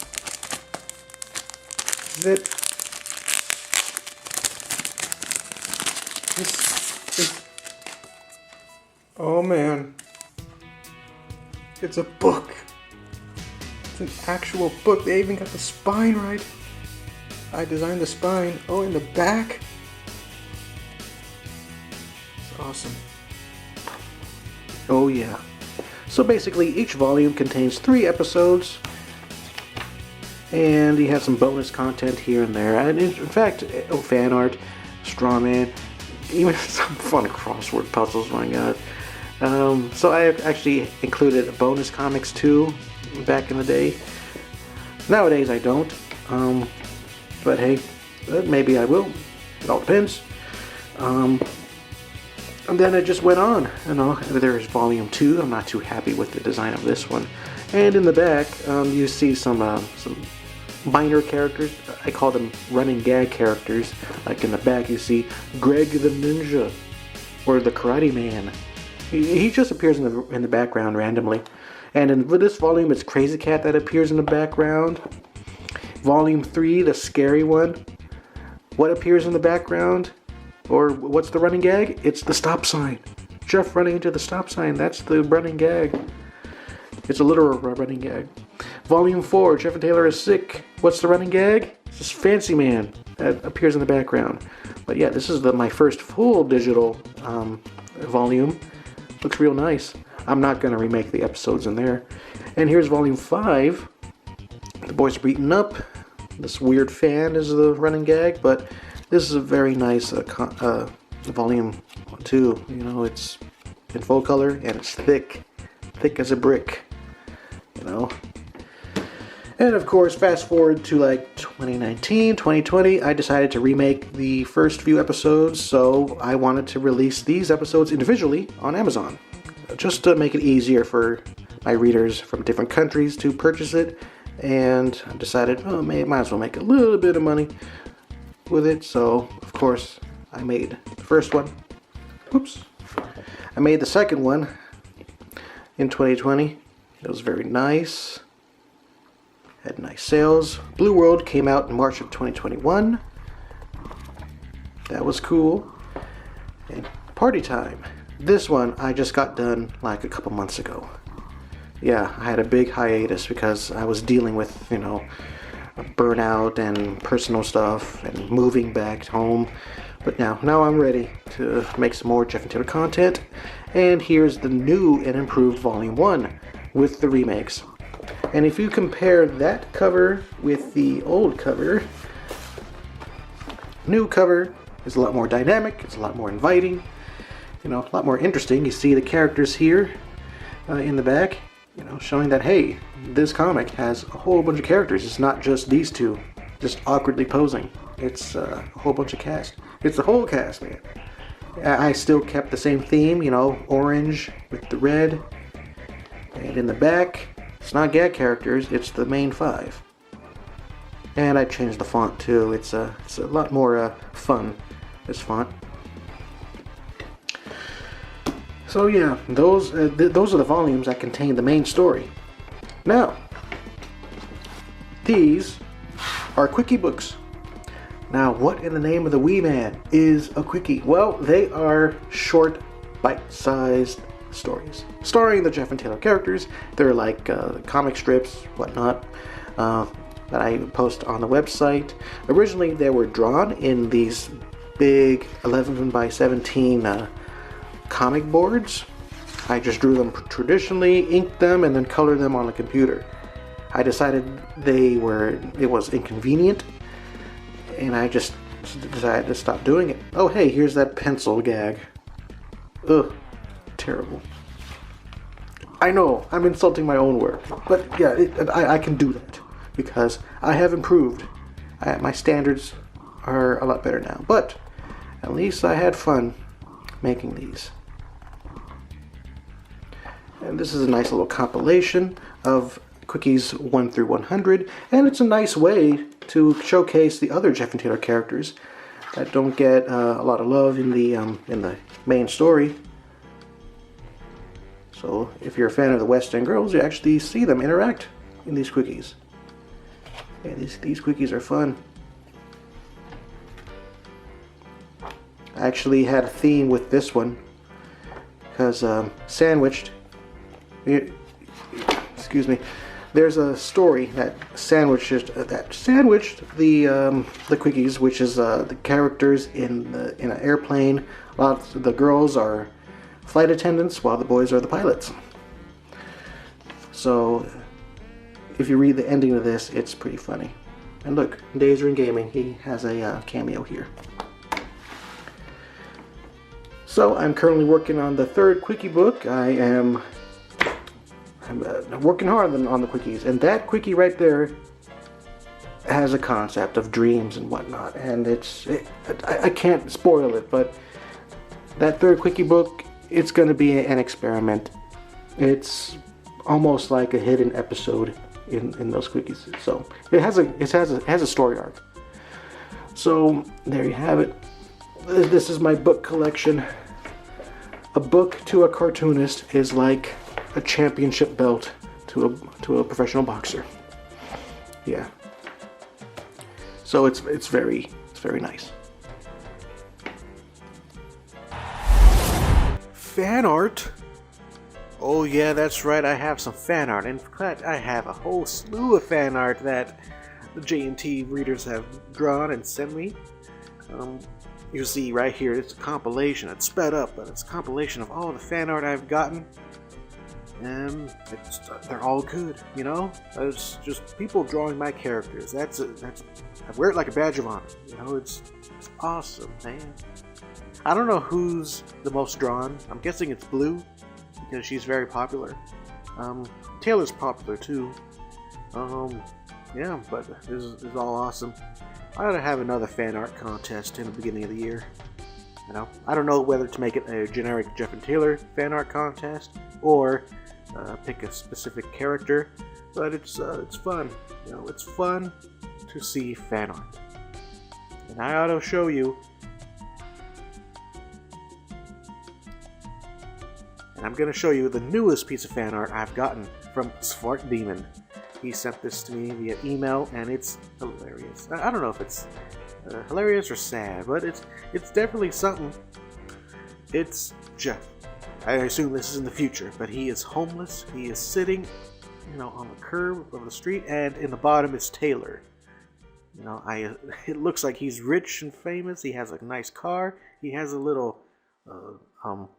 Is it? This is... Oh man. It's a book. It's an actual book. They even got the spine right. I designed the spine. Oh, in the back. It's awesome. Oh yeah. So basically, each volume contains 3 episodes, and you have some bonus content here and there. And in fact, fan art, straw man, even some fun crossword puzzles. My God. So I actually included bonus comics too, back in the day. Nowadays I don't, but hey, maybe I will. It all depends. And then it just went on. You know, there's Volume 2. I'm not too happy with the design of this one. And in the back, you see some minor characters. I call them running gag characters. Like in the back, you see Greg the Ninja, or the Karate Man. He just appears in the background randomly. And in this volume, it's Crazy Cat that appears in the background. Volume 3, the scary one. What appears in the background? Or what's the running gag? It's the stop sign. Jeff running into the stop sign. That's the running gag. It's a literal running gag. Volume 4, Jeff and Taylor is sick. What's the running gag? It's this Fancy Man that appears in the background. But yeah, this is my first full digital volume. Looks real nice. I'm not going to remake the episodes in there. And here's Volume 5. The boys are beaten up. This weird fan is the running gag, but this is a very nice Volume 2. You know, it's in full color and it's thick. Thick as a brick. You know. And of course, fast forward to like 2019, 2020, I decided to remake the first few episodes, so I wanted to release these episodes individually on Amazon, just to make it easier for my readers from different countries to purchase it, and I decided, oh, might as well make a little bit of money with it, so of course, I made the first one. Oops. I made the second one in 2020. It was very nice. Had nice sales. Blue World came out in March of 2021. That was cool. And Party Time. This one I just got done like a couple months ago. Yeah, I had a big hiatus because I was dealing with, you know, burnout and personal stuff and moving back home. But now I'm ready to make some more Jeff and Taylor content. And here's the new and improved Volume 1 with the remakes. And if you compare that cover with the old cover, new cover is a lot more dynamic, it's a lot more inviting, you know, a lot more interesting. You see the characters here in the back, you know, showing that, hey, this comic has a whole bunch of characters. It's not just these two, just awkwardly posing. It's a whole bunch of cast. It's the whole cast, man. I still kept the same theme, you know, orange with the red. And in the back, it's not gag characters, it's the main 5. And I changed the font too. It's a lot more fun, this font. So yeah, those are the volumes that contain the main story. Now, these are quickie books. Now, what in the name of the wee man is a quickie? Well, they are short, bite-sized stories starring the Jeff and Taylor characters. They're like comic strips, whatnot, that I post on the website. Originally, they were drawn in these big 11 by 17 comic boards. I just drew them traditionally, inked them, and then colored them on the computer. I decided it was inconvenient and I just decided to stop doing it. Oh hey, here's that pencil gag. Ugh, terrible. I know, I'm insulting my own work, but yeah, I can do that because I have improved. My standards are a lot better now, but at least I had fun making these. And this is a nice little compilation of Quickies 1 through 100, and it's a nice way to showcase the other Jeff and Taylor characters that don't get a lot of love in the main story. So if you're a fan of the West End Girls, you actually see them interact in these Quickies. Yeah, these Quickies are fun. I actually had a theme with this one because Sandwiched. Excuse me. There's a story that sandwiched the Quickies, which is the characters in an airplane. A lot of the girls are flight attendants, while the boys are the pilots. So, if you read the ending of this, it's pretty funny. And look, Days Are in Gaming, he has a cameo here. So, I'm currently working on the third Quickie book. I'm working hard on the Quickies, and that Quickie right there has a concept of dreams and whatnot, and I can't spoil it, but that third Quickie book, it's going to be an experiment. It's almost like a hidden episode in those Quickies. So it has a story arc. So there you have it. This is my book collection. A book to a cartoonist is like a championship belt to a professional boxer. Yeah. So it's very nice. Fan art? Oh yeah, that's right, I have some fan art. In fact, I have a whole slew of fan art that the J&T readers have drawn and sent me. You see right here, it's a compilation. It's sped up, but it's a compilation of all the fan art I've gotten. And they're all good, you know? It's just people drawing my characters. I wear it like a badge of honor. You know, it's awesome, man. I don't know who's the most drawn. I'm guessing it's Blue, because she's very popular. Taylor's popular too. Yeah, but this is all awesome. I ought to have another fan art contest in the beginning of the year. You know, I don't know whether to make it a generic Jeff and Taylor fan art contest or pick a specific character, but it's fun. You know, it's fun to see fan art, and I ought to show you. And I'm going to show you the newest piece of fan art I've gotten from Svart Demon. He sent this to me via email, and it's hilarious. I don't know if it's hilarious or sad, but it's definitely something. It's Jeff. I assume this is in the future, but he is homeless. He is sitting, you know, on the curb of the street, and in the bottom is Taylor. You know, it looks like he's rich and famous. He has a nice car. He has a little,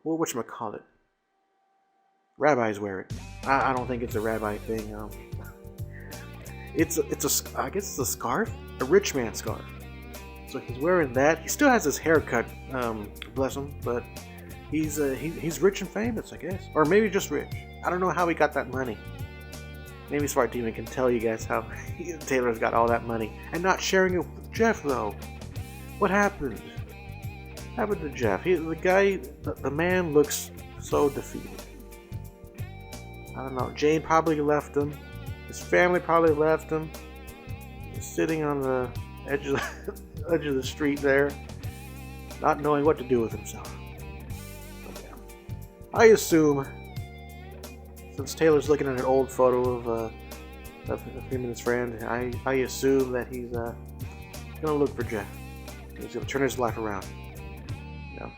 whatchamacallit? Rabbis wear it. I don't think it's a rabbi thing. I guess it's a scarf, a rich man scarf. So he's wearing that. He still has his haircut, bless him, but he's rich and famous, I guess, or maybe just rich. I don't know how he got that money. Maybe Svart Demon can tell you guys how Taylor's got all that money and not sharing it with Jeff though. What happened? What happened to Jeff? The man looks so defeated. I don't know. Jane probably left him. His family probably left him. He's sitting on the edge of the street there, not knowing what to do with himself. But yeah. I assume, since Taylor's looking at an old photo of him and his friend, I assume that he's gonna look for Jeff. He's gonna turn his life around. You know,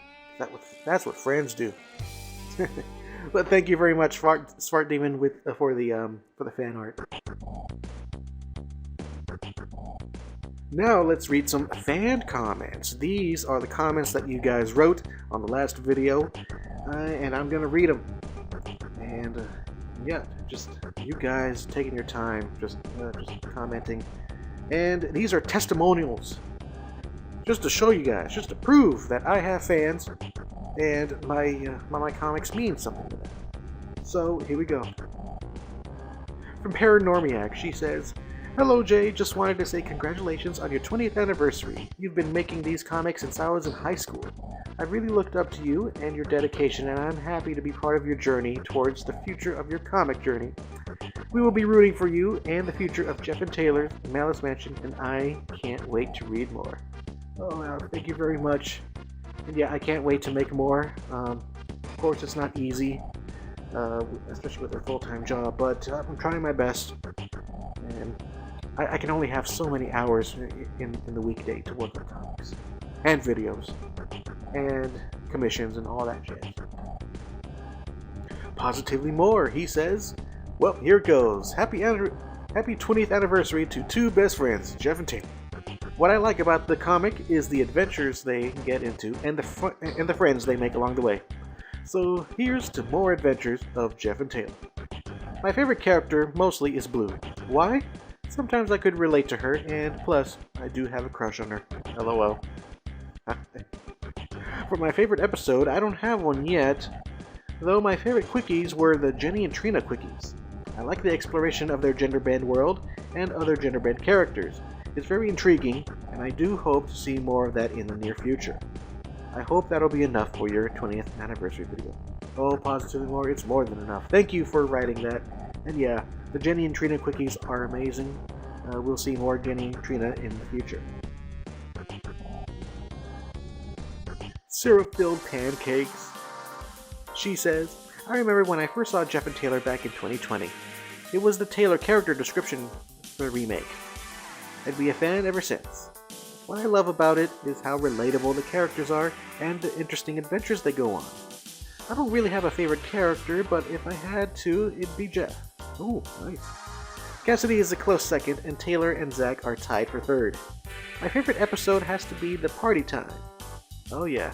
that's what friends do. But thank you very much, Svart Demon, for the fan art. Now let's read some fan comments. These are the comments that you guys wrote on the last video, and I'm gonna read them. And yeah, just you guys taking your time, just commenting. And these are testimonials just to show you guys, just to prove that I have fans and my comics mean something to them. So here we go. From Paranormiac, she says, "Hello Jay, just wanted to say congratulations on your 20th anniversary. You've been making these comics since I was in high school. I've really looked up to you and your dedication, and I'm happy to be part of your journey towards the future of your comic journey. We will be rooting for you and the future of Jeff and Taylor, Malice Mansion, and I can't wait to read more." Oh, wow, thank you very much. And yeah, I can't wait to make more. Of course, it's not easy, especially with a full-time job, but I'm trying my best. And I can only have so many hours in the weekday to work on comics, and videos, and commissions, and all that jazz. Positively More, he says, "Well, here it goes. Happy 20th anniversary to two best friends, Jeff and Taylor. What I like about the comic is the adventures they get into and the friends they make along the way. So here's to more adventures of Jeff and Taylor. My favorite character mostly is Blue. Why? Sometimes I could relate to her, and plus, I do have a crush on her. LOL. For my favorite episode, I don't have one yet, though my favorite quickies were the Jenny and Trina quickies. I like the exploration of their gender-bend world and other gender-bend characters. It's very intriguing, and I do hope to see more of that in the near future. I hope that'll be enough for your 20th anniversary video." Oh, Positively More, it's more than enough. Thank you for writing that. And yeah, the Jenny and Trina quickies are amazing. We'll see more Jenny and Trina in the future. Syrup-filled pancakes. She says, "I remember when I first saw Jeff and Taylor back in 2020. It was the Taylor character description for the remake. I'd be a fan ever since. What I love about it is how relatable the characters are and the interesting adventures they go on. I don't really have a favorite character, but if I had to, it'd be Jeff. Ooh, nice. Cassidy is a close second, and Taylor and Zach are tied for third. My favorite episode has to be the party time. Oh yeah,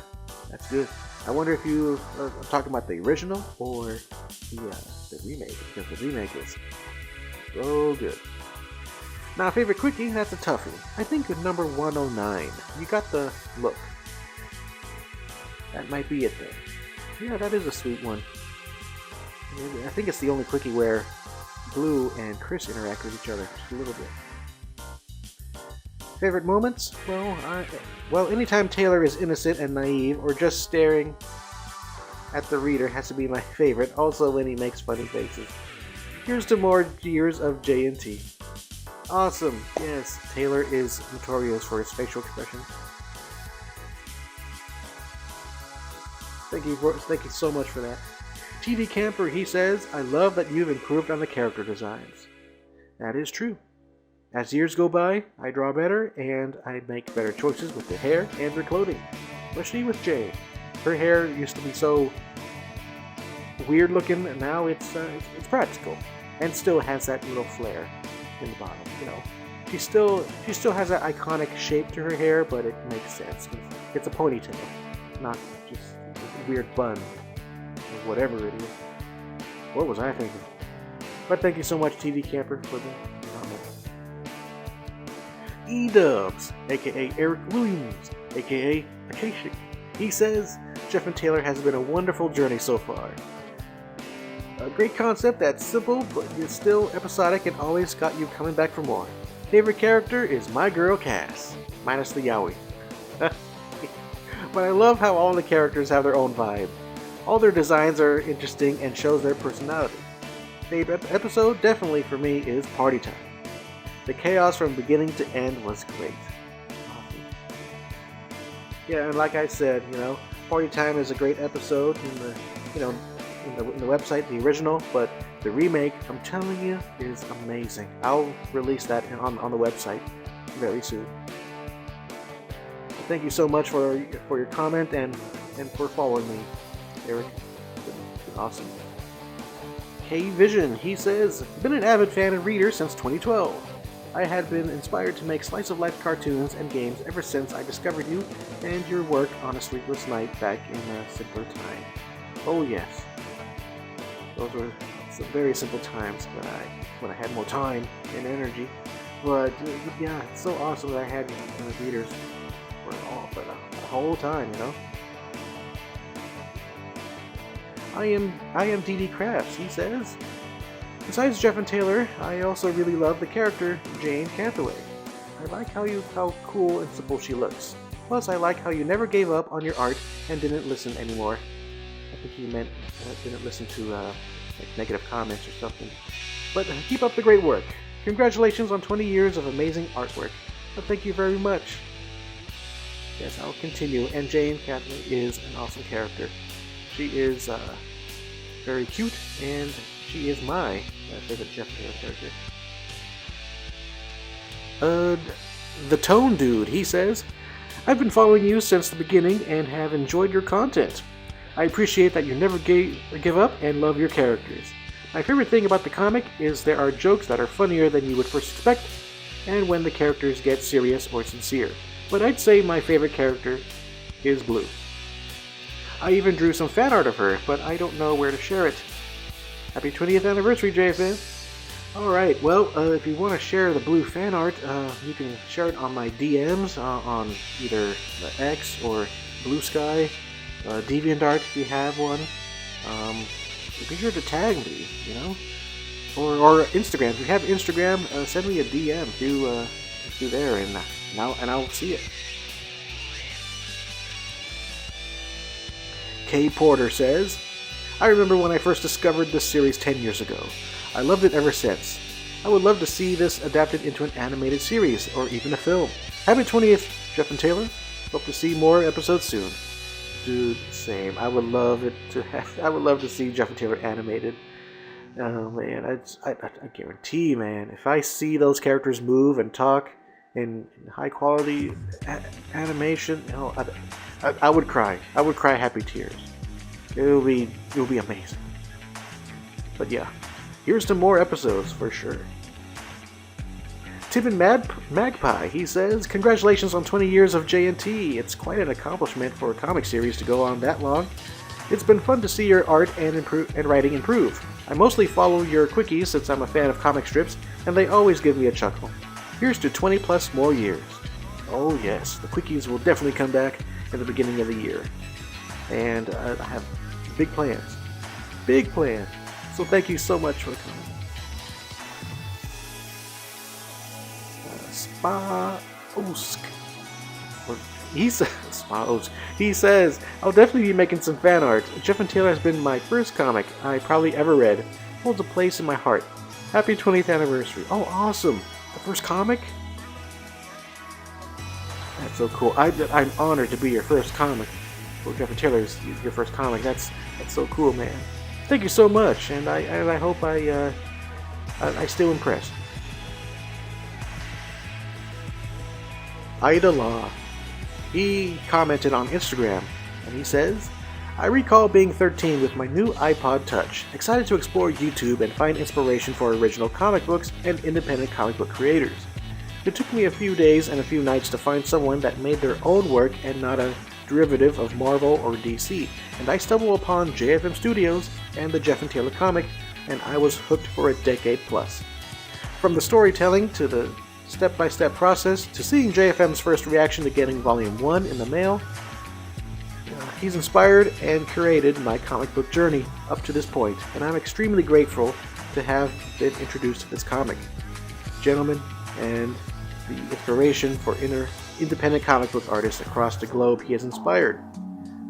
that's good. I wonder if you are talking about the original or the remake, because the remake is so good. Now, favorite quickie, that's a toughie. I think number 109. You got the look. That might be it there. Yeah, that is a sweet one. I think it's the only quickie where Blue and Chris interact with each other just a little bit. Favorite moments? Well, anytime Taylor is innocent and naive or just staring at the reader has to be my favorite. Also when he makes funny faces. Here's to more years of J&T. Awesome. Yes, Taylor is notorious for his facial expressions. Thank you so much for that. TD Camper, he says, "I love that you've improved on the character designs." That is true. As years go by, I draw better and I make better choices with the hair and her clothing. Especially with Jay. Her hair used to be so weird looking, and now it's practical. And still has that little flare in the bottom, you know. She still has that iconic shape to her hair, but it makes sense. It's a ponytail, not just a weird bun, or whatever it is. What was I thinking? But thank you so much, TV Camper, for the comment. E-Dubs, aka Eric Williams, aka Acacia. He says, "Jeff and Taylor has been a wonderful journey so far. A great concept that's simple, but is still episodic and always got you coming back for more. Favorite character is my girl Cass, minus the Yowie. But I love how all the characters have their own vibe. All their designs are interesting and shows their personality. Favorite episode, definitely for me, is Party Time. The chaos from beginning to end was great." Awesome. Yeah, and like I said, Party Time is a great episode in the website, the original, but the remake, I'm telling you, is amazing. I'll release that on the website very soon. Thank you so much for your comment and for following me, Eric. It's been awesome. K-Vision, he says, "Been an avid fan and reader since 2012. I had been inspired to make slice-of-life cartoons and games ever since I discovered you and your work on A Sleepless Night back in a simpler time." Oh yes. Those were some very simple times when I had more time and energy. But yeah, it's so awesome that I had readers for for the whole time, you know. I am DD Crafts, he says. Besides Jeff and Taylor, I also really love the character Jane Cathaway. I like how cool and simple she looks. Plus, I like how you never gave up on your art and didn't listen anymore. I think he meant didn't listen to like negative comments or something. But keep up the great work. Congratulations on 20 years of amazing artwork. But thank you very much. Yes, I'll continue. And Jane Cathaway is an awesome character. She is very cute, and she is my favorite Jeff Taylor character. The Tone Dude, he says, I've been following you since the beginning and have enjoyed your content. I appreciate that you never give up and love your characters. My favorite thing about the comic is there are jokes that are funnier than you would first expect, and when the characters get serious or sincere. But I'd say my favorite character is Blue. I even drew some fan art of her, but I don't know where to share it. Happy 20th anniversary, JFN! Alright, well, if you want to share the Blue fan art, you can share it on my DMs on either the X or Blue Sky, DeviantArt if you have one. Be sure to tag me, you know? Or Instagram. If you have Instagram, send me a DM through there, and I'll see it. K. Porter says, I remember when I first discovered this series 10 years ago. I loved it ever since. I would love to see this adapted into an animated series, or even a film. Happy 20th, Jeff and Taylor. Hope to see more episodes soon. Dude, same. I would love to see Jeff and Taylor animated. Oh man, I guarantee, man, if I see those characters move and talk in high quality animation, you know, I would cry. I would cry happy tears. It will be amazing. But yeah, here's to more episodes for sure. Tim and Magpie, he says, congratulations on 20 years of JNT. It's quite an accomplishment for a comic series to go on that long. It's been fun to see your art and writing improve. I mostly follow your quickies since I'm a fan of comic strips, and they always give me a chuckle. Here's to 20 plus more years. Oh yes, the quickies will definitely come back in the beginning of the year. And I have big plans. Big plans. So thank you so much for coming. Spa-Osk. He says, I'll definitely be making some fan art. Jeff and Taylor has been my first comic I probably ever read. Holds a place in my heart. Happy 20th anniversary. Oh, awesome. The first comic? That's so cool. I'm honored to be your first comic. Well, Jeff and Taylor's your first comic. That's so cool, man. Thank you so much, and I hope I still impress. Ida Law. He commented on Instagram, and he says, I recall being 13 with my new iPod Touch, excited to explore YouTube and find inspiration for original comic books and independent comic book creators. It took me a few days and a few nights to find someone that made their own work and not a derivative of Marvel or DC, and I stumbled upon JFM Studios and the Jeff and Taylor comic, and I was hooked for a decade plus. From the storytelling to the step-by-step process to seeing JFM's first reaction to getting Volume 1 in the mail, he's inspired and curated my comic book journey up to this point, and I'm extremely grateful to have been introduced to this comic. Gentlemen, and the inspiration for independent comic book artists across the globe he has inspired.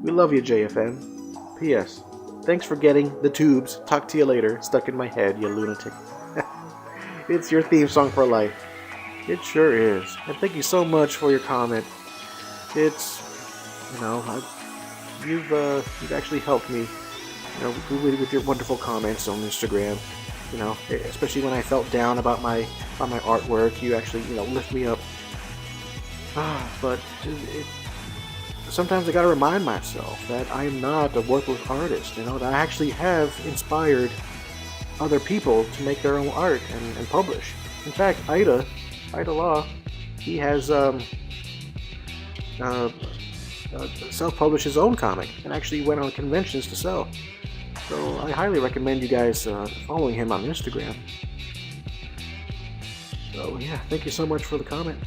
We love you, JFM. P.S. Thanks for getting the tubes, talk to you later, stuck in my head, you lunatic. It's your theme song for life. It sure is. And thank you so much for your comment. It's, you've actually helped me, with your wonderful comments on Instagram. Especially when I felt down about my artwork, you actually, lift me up. But sometimes I gotta remind myself that I am not a worthless artist, that I actually have inspired other people to make their own art and publish. In fact, Ida Law, he has self-published his own comic and actually went on conventions to sell. So I highly recommend you guys following him on Instagram. So yeah, thank you so much for the comment.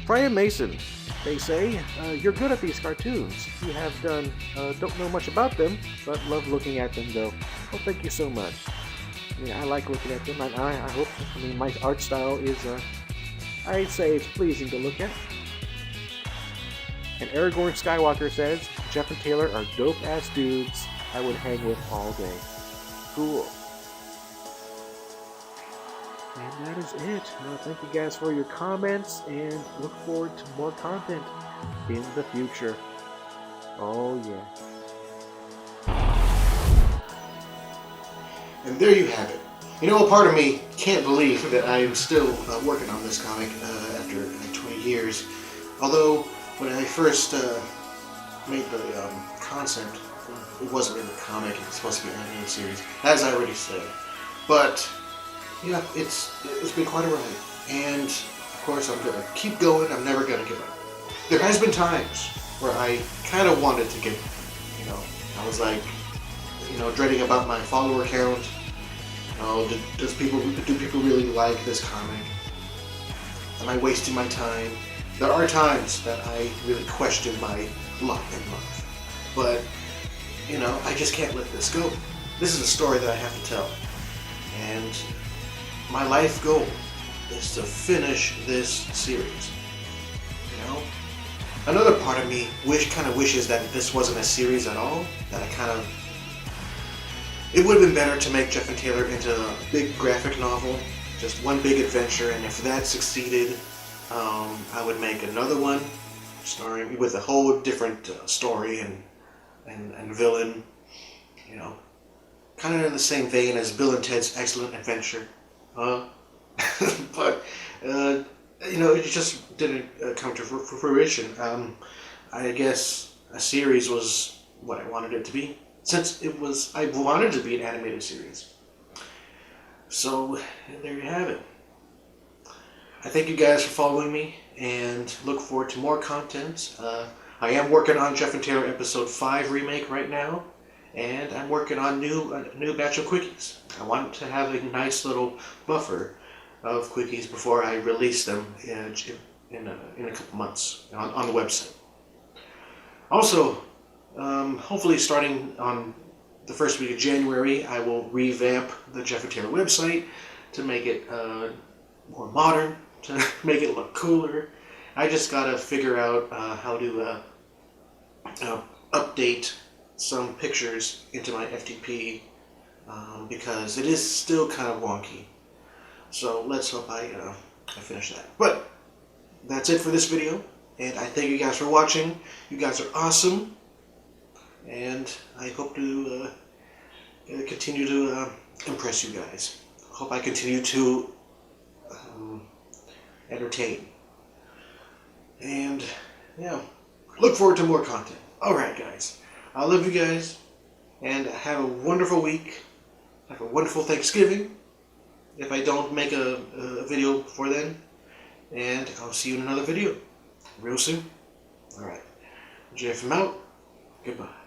Brian Mason, They say, you're good at these cartoons. You have done, don't know much about them, but love looking at them though. Well, thank you so much. I like looking at them, and I hope, my art style is, I'd say it's pleasing to look at. And Aragorn Skywalker says, Jeff and Taylor are dope-ass dudes I would hang with all day. Cool. And that is it. Thank you guys for your comments, and look forward to more content in the future. Oh yeah. And there you have it. A part of me can't believe that I am still working on this comic after 20 years. Although, when I first made the concept, it wasn't really a comic, it was supposed to be an animated series, as I already said. But, it's been quite a ride. And, of course, I'm going to keep going, I'm never going to give up. There has been times where I kind of wanted to give up. I was like, dreading about my follower count. Do people really like this comic? Am I wasting my time? There are times that I really question my luck in life. But, I just can't let this go. This is a story that I have to tell. And my life goal is to finish this series. Another part of me wishes that this wasn't a series at all. It would have been better to make Jeff and Taylor into a big graphic novel, just one big adventure, and if that succeeded, I would make another one, starring with a whole different story and villain, kind of in the same vein as Bill and Ted's Excellent Adventure, but it just didn't come to fruition. I guess a series was what I wanted it to be, since I wanted to be an animated series. So there you have it. I thank you guys for following me, and look forward to more content. I am working on Jeff and Taylor episode 5 remake right now, and I'm working on a new batch of quickies. I want to have a nice little buffer of quickies before I release them in a couple months on the website. Also, hopefully starting on the first week of January, I will revamp the Jeff and Taylor website to make it more modern, to make it look cooler. I just gotta figure out how to update some pictures into my FTP because it is still kind of wonky. So let's hope I finish that. But that's it for this video, and I thank you guys for watching. You guys are awesome, and I hope to continue to impress you guys. Hope I continue to entertain. And yeah, look forward to more content. Alright guys, I love you guys, and have a wonderful week. Have a wonderful Thanksgiving, if I don't make a video before then. And I'll see you in another video real soon. Alright, JFM out. Goodbye.